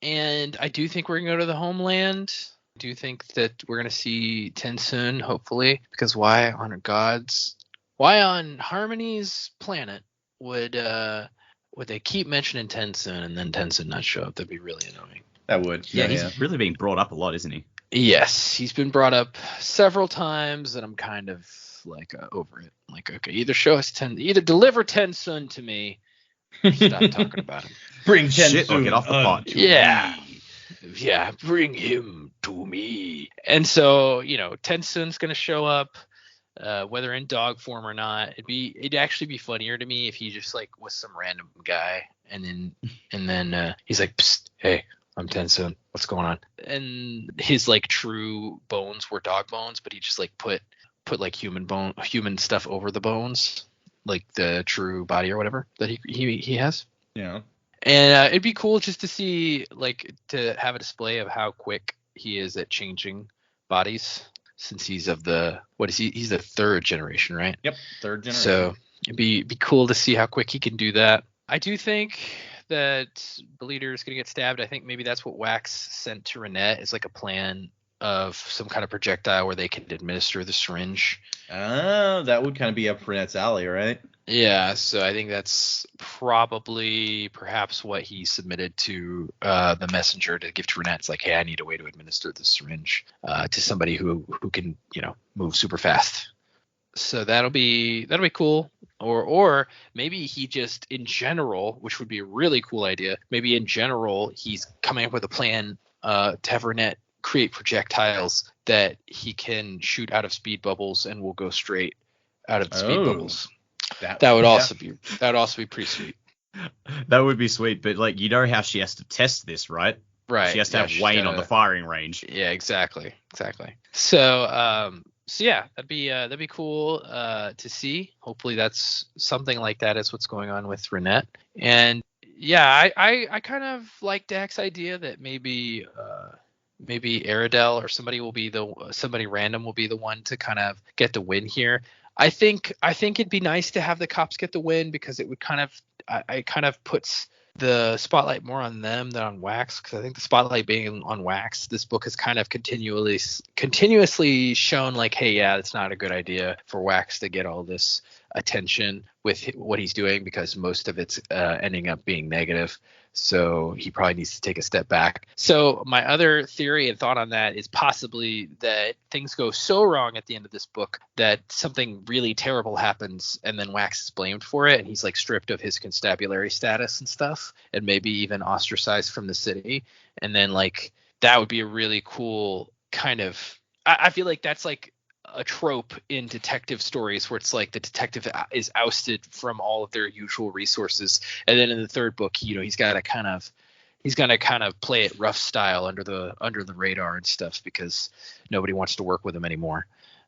and I do think we're going to go to the homeland. I do think that we're going to see Tensoon, hopefully, because why on Harmony's planet would they keep mentioning Tensoon and then Tensoon not show up? That'd be really annoying. That would. Yeah, he's really being brought up a lot, isn't he? Yes, he's been brought up several times, and I'm kind of like over it. Like, okay, either deliver Tensoon to me, or stop talking about him. Bring Tensoon or get off the pot. Yeah, bring him to me. And so, Tensoon's gonna show up, whether in dog form or not. It'd actually be funnier to me if he just like was some random guy, and then he's like, psst, hey, I'm Tensoon. What's going on? And his like true bones were dog bones, but he just like put like human stuff over the bones, like the true body or whatever that he has. Yeah. And it'd be cool just to see, like, to have a display of how quick he is at changing bodies, since he's he's the third generation, right? Yep, third generation. So it'd be cool to see how quick he can do that. I do think that Bleeder is going to get stabbed. I think maybe that's what Wax sent to Renette, is like a plan of some kind of projectile where they can administer the syringe. Oh, that would kind of be up Renette's alley, right? Yeah, so I think that's perhaps what he submitted to the messenger to give to Renette. It's like, hey, I need a way to administer the syringe to somebody who can, move super fast. So that'll be cool. Or maybe he just in general, which would be a really cool idea. Maybe in general he's coming up with a plan to have Renette create projectiles that he can shoot out of speed bubbles and will go straight out of the speed bubbles. That would also be pretty sweet. That would be sweet, but like, how she has to test this, right? Right. She has to have Wayne on the firing range. Yeah, exactly. So yeah, that'd be cool to see. Hopefully that's something like that is what's going on with Renette. And yeah, I kind of like Dak's idea that maybe Aradel or somebody random will be the one to kind of get the win here. I think it'd be nice to have the cops get the win, because it would kind of puts the spotlight more on them than on Wax, because I think the spotlight being on Wax, this book has kind of continuously shown like, hey, yeah, it's not a good idea for Wax to get all this attention with what he's doing, because most of it's ending up being negative. So he probably needs to take a step back. So my other theory and thought on that is possibly that things go so wrong at the end of this book that something really terrible happens, and then Wax is blamed for it, and he's like stripped of his constabulary status and stuff, and maybe even ostracized from the city. And then like that would be a really cool kind of, I feel like that's like a trope in detective stories where it's like the detective is ousted from all of their usual resources, and then in the third book, he's gonna kind of play it rough style under the radar and stuff because nobody wants to work with him anymore.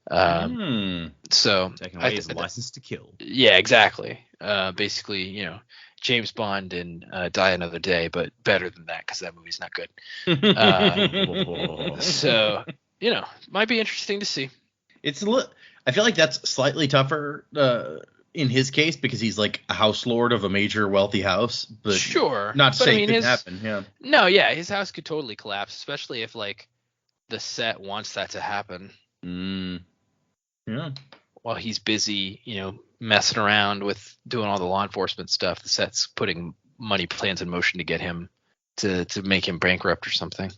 So taking away his license to kill. Yeah, exactly. Basically, James Bond and Die Another Day, but better than that because that movie's not good. So might be interesting to see. I feel like that's slightly tougher in his case because he's like a house lord of a major wealthy house. But sure, not to say it couldn't happen. Yeah. No, yeah, his house could totally collapse, especially if like the set wants that to happen. Yeah. While he's busy, messing around with doing all the law enforcement stuff, the set's putting money plans in motion to get him to make him bankrupt or something.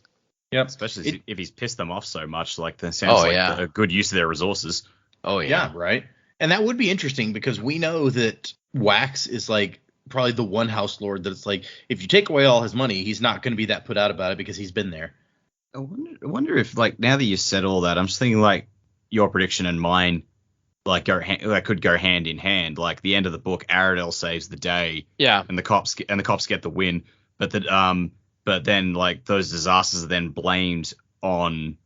Yep. Especially if he's pissed them off so much, like that sounds a good use of their resources. Oh yeah. Yeah, right. And that would be interesting because we know that Wax is like probably the one house lord that's like, if you take away all his money, he's not going to be that put out about it because he's been there. I wonder if, like, now that you said all that, I'm just thinking like your prediction and mine like could go hand in hand. Like the end of the book, Aradel saves the day, and the cops get the win, but then like those disasters are then blamed on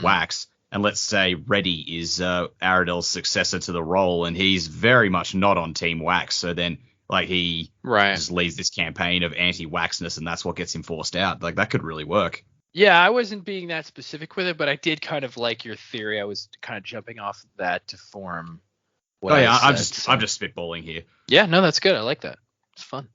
Wax. And let's say Reddy is Aradel's successor to the role, and he's very much not on Team Wax. So then, like, he just leads this campaign of anti-Waxness, and that's what gets him forced out. Like, that could really work. Yeah, I wasn't being that specific with it, but I did kind of like your theory. I was kind of jumping off that to form what I'm just spitballing here. Yeah, no, that's good. I like that. It's fun.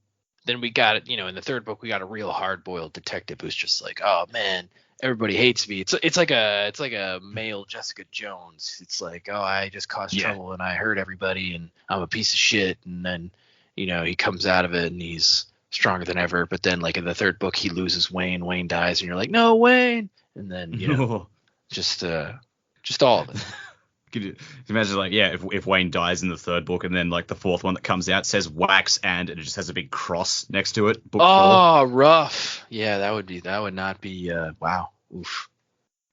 Then we got it, in the third book, we got a real hard-boiled detective who's just like, oh man, everybody hates me. It's like a male Jessica Jones. It's like, oh, I just caused trouble and I hurt everybody and I'm a piece of shit. And then, he comes out of it and he's stronger than ever. But then, like in the third book, he loses Wayne. Wayne dies, and you're like, no, Wayne. And then just all of it. Could you imagine, like, if Wayne dies in the third book, and then like the fourth one that comes out says Wax and it just has a big cross next to it. Book 4. Rough. Yeah, that would not be. Wow. Oof.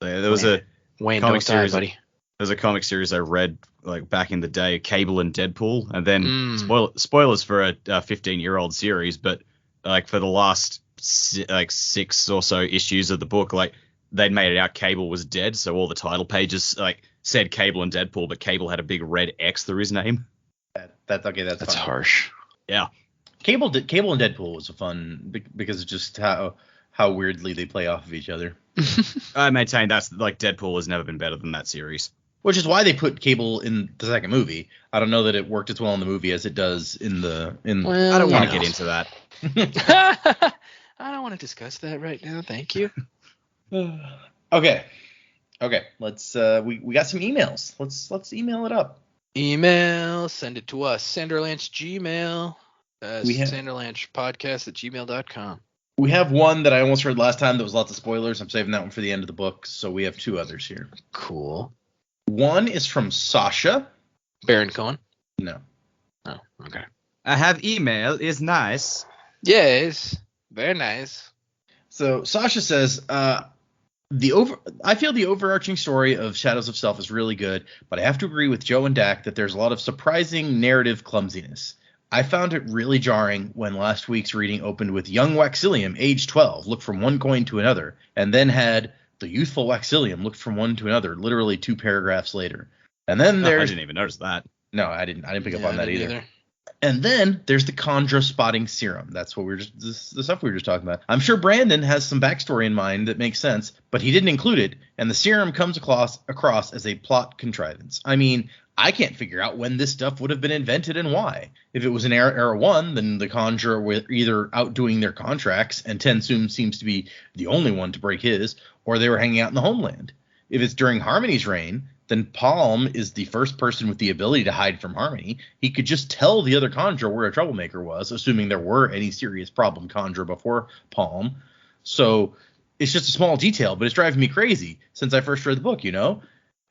There was a Wayne comic don't die, series, buddy. There's a comic series I read like back in the day, Cable and Deadpool, and then spoilers for a 15-year-old series, but like for the last 6 or so issues of the book, like they'd made it out Cable was dead, so all the title pages like said Cable and Deadpool, but Cable had a big red X through his name. That's fun. Harsh. Yeah. Cable and Deadpool was fun because of just how weirdly they play off of each other. I maintain that's like Deadpool has never been better than that series. Which is why they put Cable in the second movie. I don't know that it worked as well in the movie as it does in the. Well, I don't want to get into that. I don't want to discuss that right now. Thank you. Okay. Let's. We got some emails. Let's email it up. Send it to us. Sanderlanche Gmail. Sanderlanchepodcast@gmail.com. We have one that I almost heard last time that was lots of spoilers. I'm saving that one for the end of the book. So we have 2 others here. Cool. One is from Sasha. Baron Cohen? No. Oh, okay. I have email is nice. Yes, very nice. So Sasha says, I feel the overarching story of Shadows of Self is really good, but I have to agree with Joe and Dak that there's a lot of surprising narrative clumsiness. I found it really jarring when last week's reading opened with young Waxilium, age 12, looked from one coin to another, and then had the youthful Waxilium looked from one to another, literally 2 paragraphs later. And then there's... I didn't even notice that. No, I didn't pick up on that either. And then there's the Chondra spotting serum. That's what the stuff we were just talking about. I'm sure Brandon has some backstory in mind that makes sense, but he didn't include it, and the serum comes across as a plot contrivance. I mean, I can't figure out when this stuff would have been invented and why. If it was in Era 1, then the Chondra were either outdoing their contracts, and Tensum seems to be the only one to break his, or they were hanging out in the homeland. If it's during Harmony's reign, then Palm is the first person with the ability to hide from Harmony. He could just tell the other Chondra where a troublemaker was, assuming there were any serious problem Chondra before Palm. So it's just a small detail, but it's driving me crazy since I first read the book,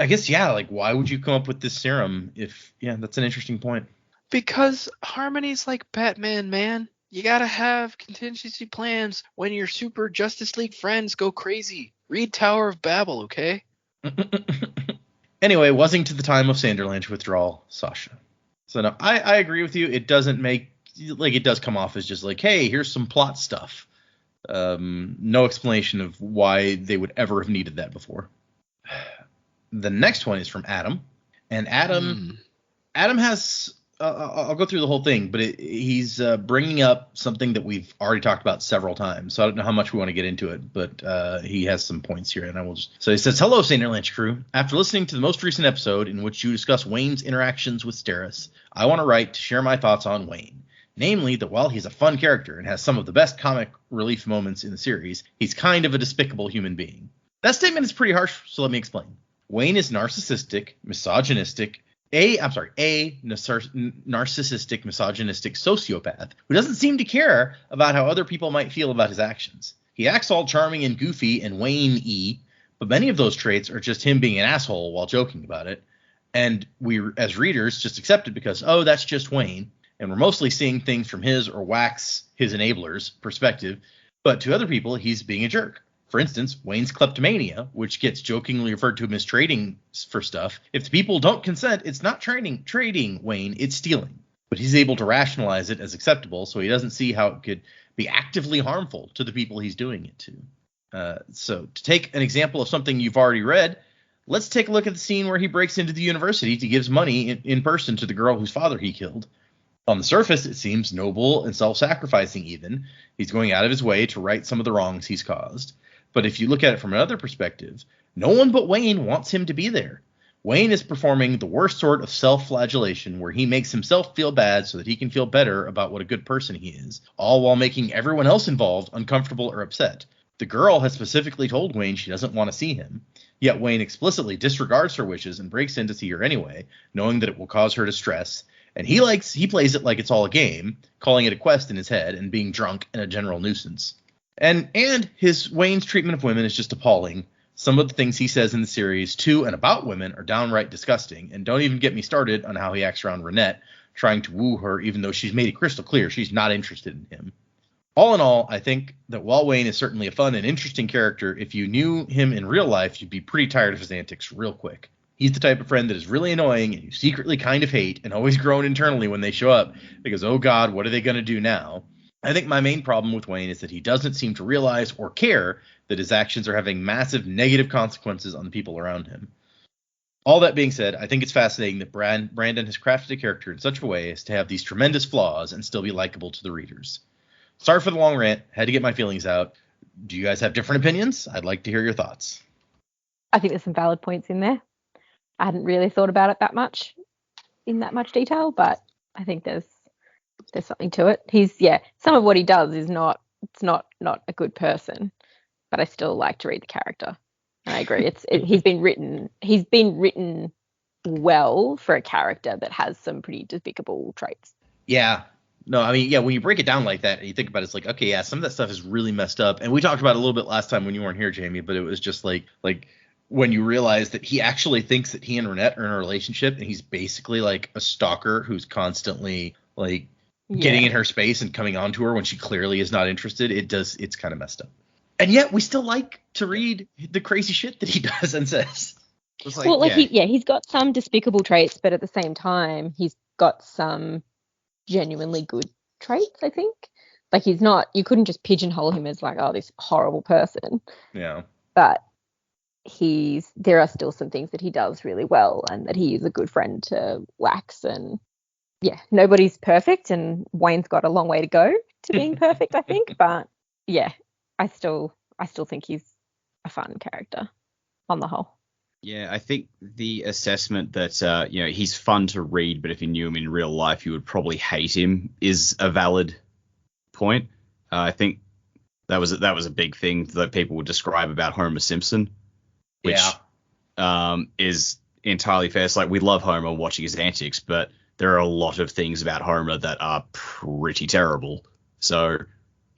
I guess, like, why would you come up with this serum that's an interesting point. Because Harmony's like Batman, man. You gotta have contingency plans when your super Justice League friends go crazy. Read Tower of Babel, okay? Anyway, wasn't to the time of Sanderlanche withdrawal, Sasha. So no, I agree with you. It doesn't make, like, it does come off as just like, hey, here's some plot stuff. No explanation of why they would ever have needed that before. The next one is from Adam, and Adam has. I'll go through the whole thing, but he's bringing up something that we've already talked about several times. So I don't know how much we want to get into it, but he has some points here, and I will just. So he says, "Hello, Sanderlanche crew. After listening to the most recent episode in which you discuss Wayne's interactions with Steris, I want to write to share my thoughts on Wayne. Namely, that while he's a fun character and has some of the best comic relief moments in the series, he's kind of a despicable human being. That statement is pretty harsh, so let me explain. Wayne is narcissistic, misogynistic, narcissistic, misogynistic sociopath who doesn't seem to care about how other people might feel about his actions. He acts all charming and goofy and Wayne-y, but many of those traits are just him being an asshole while joking about it, and we, as readers, just accept it because, oh, that's just Wayne, and we're mostly seeing things from his or Wax, his enablers, perspective, but to other people, he's being a jerk. For instance, Wayne's kleptomania, which gets jokingly referred to him as trading for stuff. If the people don't consent, it's not trading Wayne, it's stealing. But he's able to rationalize it as acceptable, so he doesn't see how it could be actively harmful to the people he's doing it to. So to take an example of something you've already read, let's take a look at the scene where he breaks into the university to give money in person to the girl whose father he killed. On the surface, it seems noble and self-sacrificing even. He's going out of his way to right some of the wrongs he's caused. But if you look at it from another perspective, no one but Wayne wants him to be there. Wayne is performing the worst sort of self-flagellation where he makes himself feel bad so that he can feel better about what a good person he is, all while making everyone else involved uncomfortable or upset. The girl has specifically told Wayne she doesn't want to see him, yet Wayne explicitly disregards her wishes and breaks in to see her anyway, knowing that it will cause her distress. And he plays it like it's all a game, calling it a quest in his head and being drunk and a general nuisance. And his Wayne's treatment of women is just appalling. Some of the things he says in the series to and about women are downright disgusting, and don't even get me started on how he acts around Renette, trying to woo her even though she's made it crystal clear she's not interested in him. All in all, I think that while Wayne is certainly a fun and interesting character, if you knew him in real life, you'd be pretty tired of his antics real quick. He's the type of friend that is really annoying and you secretly kind of hate and always groan internally when they show up because, oh God, what are they going to do now? I think my main problem with Wayne is that he doesn't seem to realize or care that his actions are having massive negative consequences on the people around him. All that being said, I think it's fascinating that Brandon has crafted a character in such a way as to have these tremendous flaws and still be likable to the readers. Sorry for the long rant. Had to get my feelings out. Do you guys have different opinions? I'd like to hear your thoughts. I think there's some valid points in there. I hadn't really thought about it in that much detail, but I think there's something to it. Some of what he does is not a good person, but I still like to read the character. And I agree. He's been written well for a character that has some pretty despicable traits. Yeah. No, I mean, yeah, when you break it down like that and you think about it, it's like, okay, yeah, some of that stuff is really messed up. And we talked about it a little bit last time when you weren't here, Jamie, but it was just like when you realize that he actually thinks that he and Renette are in a relationship and he's basically like a stalker who's constantly like getting in her space and coming on to her when she clearly is not interested. It's kind of messed up. And yet we still like to read the crazy shit that he does and says. He's got some despicable traits, but at the same time, he's got some genuinely good traits, I think. Like you couldn't just pigeonhole him as like, oh, this horrible person. Yeah. But there are still some things that he does really well and that he is a good friend to Wax. And yeah, nobody's perfect and Wayne's got a long way to go to being perfect, I think. But yeah, I still think he's a fun character on the whole. Yeah, I think the assessment that he's fun to read, but if you knew him in real life, you would probably hate him is a valid point. I think that was a big thing that people would describe about Homer Simpson, which is entirely fair. It's like we love Homer watching his antics, but there are a lot of things about Homer that are pretty terrible. So,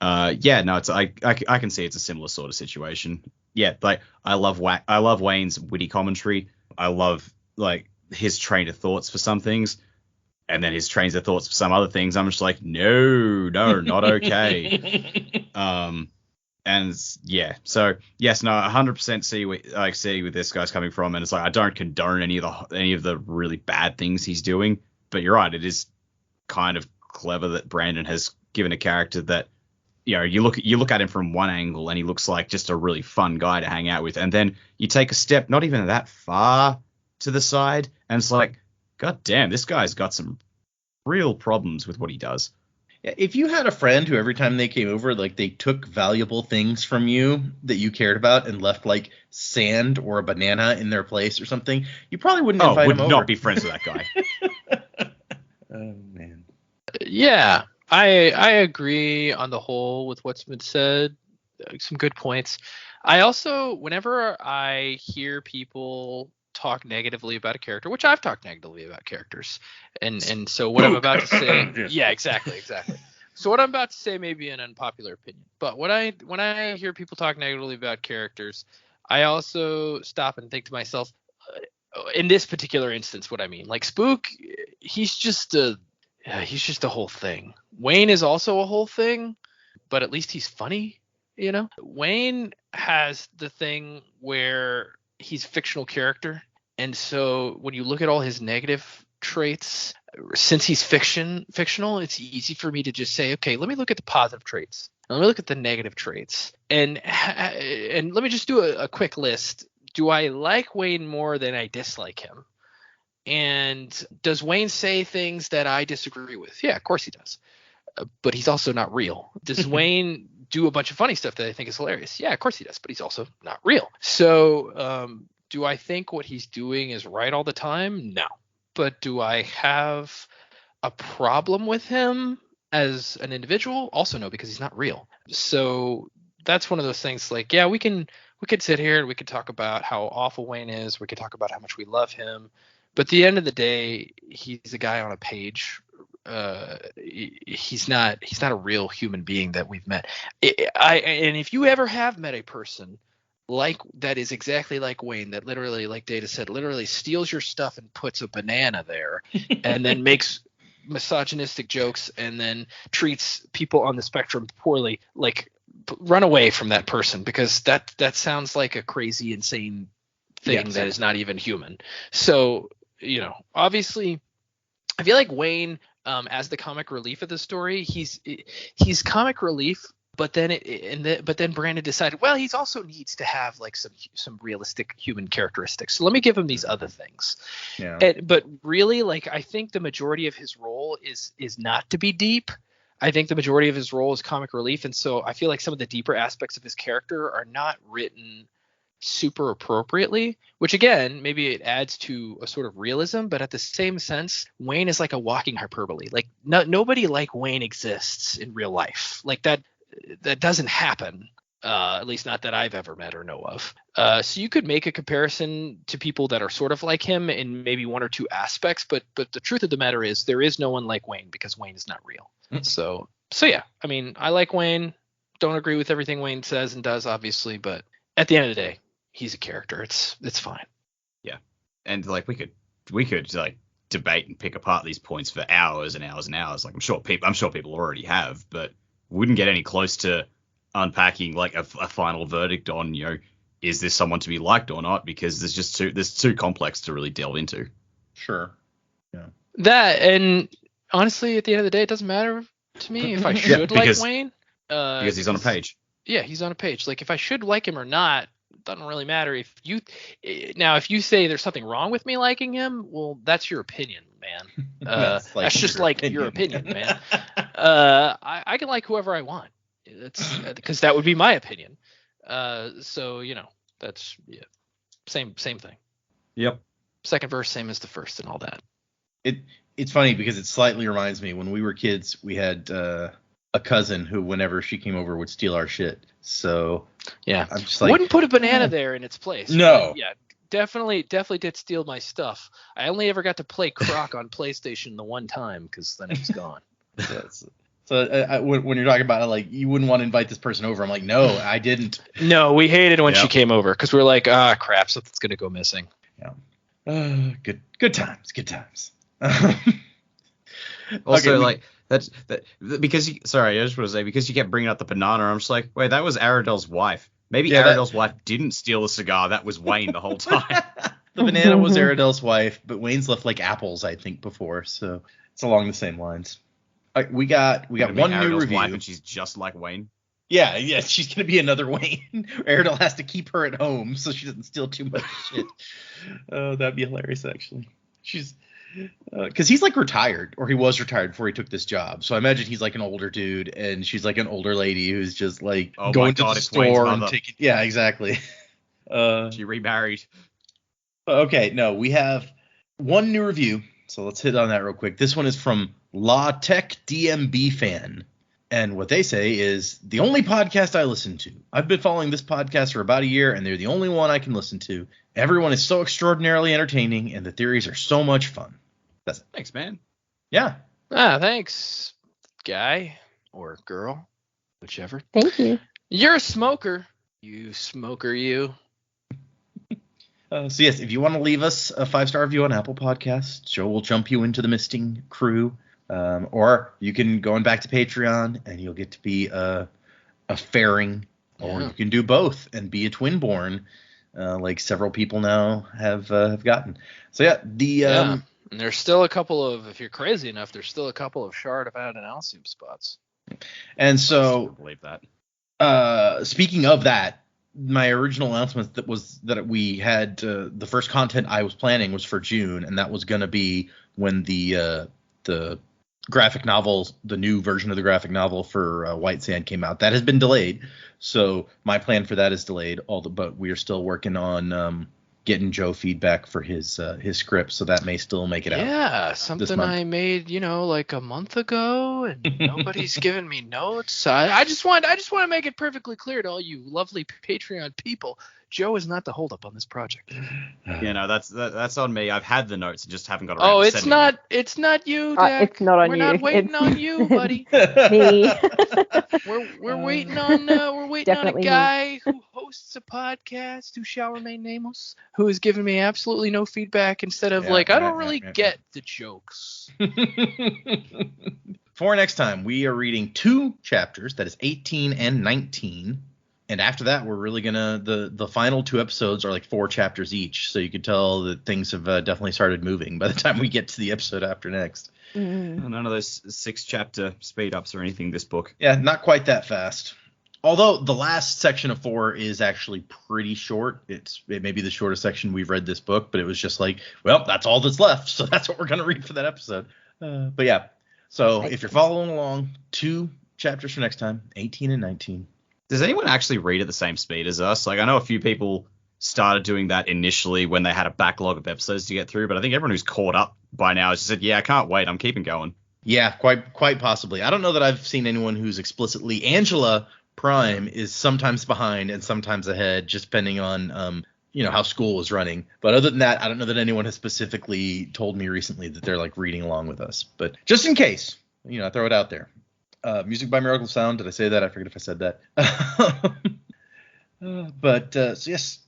I can see it's a similar sort of situation. Yeah, like I love Wayne's witty commentary. I love like his train of thoughts for some things, and then his trains of thoughts for some other things. I'm just like, no, not okay. And yeah, so yes, no, 100% see where this guy's coming from, and it's like I don't condone any of the really bad things he's doing, but you're right, it is kind of clever that Brandon has given a character that, you know, you look at him from one angle and he looks like just a really fun guy to hang out with, and then you take a step not even that far to the side, and it's like, god damn, this guy's got some real problems with what he does. If you had a friend who every time they came over, like they took valuable things from you that you cared about and left like sand or a banana in their place or something, you probably wouldn't invite him over. Would not be friends with that guy. Oh man. Yeah, I agree on the whole with what's been said. Some good points. I also, whenever I hear people talk negatively about a character, which I've talked negatively about characters, and so what I'm about to say, yeah, exactly. So what I'm about to say may be an unpopular opinion, but when I hear people talk negatively about characters, I also stop and think to myself, in this particular instance, what I mean, like Spook, he's just a whole thing. Wayne is also a whole thing, but at least he's funny, you know. Wayne has the thing where he's a fictional character, and so when you look at all his negative traits, since he's fictional, it's easy for me to just say, okay, let me look at the positive traits, and let me look at the negative traits, and let me just do a quick list. Do I like Wayne more than I dislike him? And does Wayne say things that I disagree with? Yeah, of course he does. But he's also not real. Does Wayne do a bunch of funny stuff that I think is hilarious? Yeah, of course he does, but he's also not real. So do I think what he's doing is right all the time? No. But do I have a problem with him as an individual? Also no, because he's not real. So that's one of those things, like, yeah, we could sit here and we could talk about how awful Wayne is. We could talk about how much we love him. But at the end of the day, he's a guy on a page. He's not a real human being that we've met. And if you ever have met a person like that is exactly like Wayne, that literally, like Data said, literally steals your stuff and puts a banana there, and then makes misogynistic jokes, and then treats people on the spectrum poorly, like, run away from that person, because that sounds like a crazy, insane thing that is not even human. So, you know, obviously, I feel like Wayne, as the comic relief of the story, he's comic relief, but then Brandon decided, well, he also needs to have like some realistic human characteristics. So let me give him these other things. Yeah. But really, like, I think the majority of his role is not to be deep. I think the majority of his role is comic relief, and so I feel like some of the deeper aspects of his character are not written super appropriately, which again, maybe it adds to a sort of realism, but at the same sense, Wayne is like a walking hyperbole. Like, nobody like Wayne exists in real life. Like, that doesn't happen, at least not that I've ever met or know of. So you could make a comparison to people that are sort of like him in maybe one or two aspects, but the truth of the matter is there is no one like Wayne, because Wayne is not real. So yeah, I mean, I like Wayne. Don't agree with everything Wayne says and does, obviously, but at the end of the day, he's a character. It's fine. Yeah, and like we could like debate and pick apart these points for hours and hours and hours. Like I'm sure people already have, but wouldn't get any close to unpacking like a final verdict on, you know, is this someone to be liked or not? Because there's too complex to really delve into. Sure. Yeah. That, and honestly, at the end of the day, it doesn't matter to me if I should like Wayne. Because he's on a page. Yeah, he's on a page. Like, if I should like him or not, doesn't really matter. If you say there's something wrong with me liking him, well, that's your opinion, man. That's just like your opinion, man. I can like whoever I want. It's because that would be my opinion. So, you know, that's same thing. Yep. Second verse, same as the first, and all that. It's funny because it slightly reminds me, when we were kids, we had a cousin who, whenever she came over, would steal our shit. So yeah, I'm just like, wouldn't put a banana there in its place. No. Yeah, definitely did steal my stuff. I only ever got to play Croc on PlayStation the one time, because then it was gone. So when you're talking about it, like, you wouldn't want to invite this person over, I'm like, no, I didn't. No, we hated when she came over, because we were like, crap, something's gonna go missing. Yeah. Good times. Also, okay, like, Because sorry, I just want to say because you kept bringing up the banana, I'm just like, wait, that was Aradel's wife. Maybe Yeah, Aradel's wife didn't steal the cigar. That was Wayne the whole time. The banana was Aradel's wife, but Wayne's left like apples, I think, before, so it's along the same lines. We got one new Aradel's review. wife, and she's just like Wayne. Yeah, she's gonna be another Wayne. Aradel has to keep her at home so she doesn't steal too much shit. Oh, that'd be hilarious, actually. She's because he's like retired, or he was retired before he took this job. So I imagine he's like an older dude, and she's like an older lady who's just like going to the store and taking. Yeah, exactly. She remarried. Okay, no, we have one new review, so let's hit on that real quick. This one is from La Tech DMB Fan, and what they say is the only podcast I listen to. I've been following this podcast for about a year, and they're the only one I can listen to. Everyone is so extraordinarily entertaining, and the theories are so much fun. That's it. Thanks, man. Yeah. Thanks, guy or girl, whichever. Thank you. You're a smoker. You smoker, you. So yes, if you want to leave us a 5-star review on Apple Podcasts, Joe will jump you into the misting crew. Or you can go on back to Patreon and you'll get to be a fairing, or you can do both and be a twinborn, like several people now have gotten. So yeah, and there's still a couple of, if you're crazy enough, there's still a couple of Shard of Ad and Alcium spots. And so I believe that. Speaking of that, my original announcement that we had the first content I was planning was for June, and that was going to be when the graphic novel, the new version of the graphic novel for White Sand came out. That has been delayed, so my plan for that is delayed. But we are still working on getting Joe feedback for his script, so that may still make it out. Yeah, something I made, like a month ago, and nobody's given me notes. I just want to make it perfectly clear to all you lovely Patreon people. Joe is not the holdup on this project. That's on me. I've had the notes and just haven't got around. Oh, to it's not. It's not you, Dak. It's not on We're you. not waiting on you, buddy. Me. We're waiting on a guy who hosts a podcast who shall remain nameless, who has given me absolutely no feedback. Instead of I don't really get the jokes. For next time, we are reading 2 chapters. That is 18 and 19. And after that, we're really gonna the final 2 episodes are like 4 chapters each, so you can tell that things have definitely started moving by the time we get to the episode after next. Mm. None of those 6-chapter speed ups or anything. This book. Yeah, not quite that fast. Although the last section of 4 is actually pretty short. It may be the shortest section we've read this book, but it was just like, well, that's all that's left, so that's what we're gonna read for that episode. But yeah, so if you're following along, 2 chapters for next time, 18 and 19. Does anyone actually read at the same speed as us? Like, I know a few people started doing that initially when they had a backlog of episodes to get through, but I think everyone who's caught up by now has just said, yeah, I can't wait. I'm keeping going. Yeah, quite possibly. I don't know that I've seen anyone who's explicitly. Angela Prime is sometimes behind and sometimes ahead, just depending on how school was running. But other than that, I don't know that anyone has specifically told me recently that they're like reading along with us. But just in case, I throw it out there. Music by Miracle Sound. Did I say that? I forget if I said that. So yes.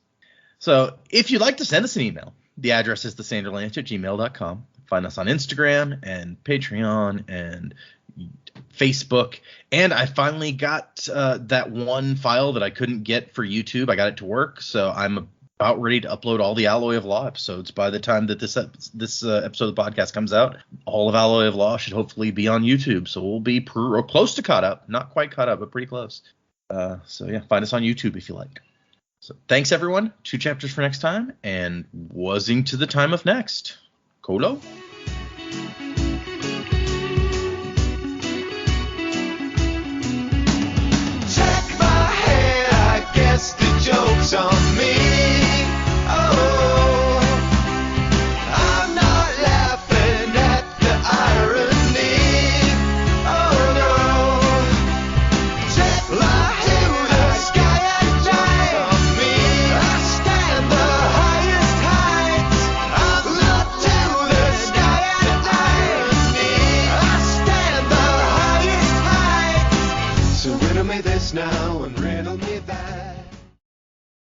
So if you'd like to send us an email, the address is thesanderlanche@gmail.com. Find us on Instagram and Patreon and Facebook. And I finally got that one file that I couldn't get for YouTube. I got it to work. So I'm about ready to upload all the Alloy of Law episodes. By the time that this episode of the podcast comes out, all of Alloy of Law should hopefully be on YouTube. So we'll be close to caught up. Not quite caught up, but pretty close. So yeah, find us on YouTube if you like. So thanks, everyone. 2 chapters for next time, and wasing to the time of next. Colo? Check my head, I guess the joke's on me.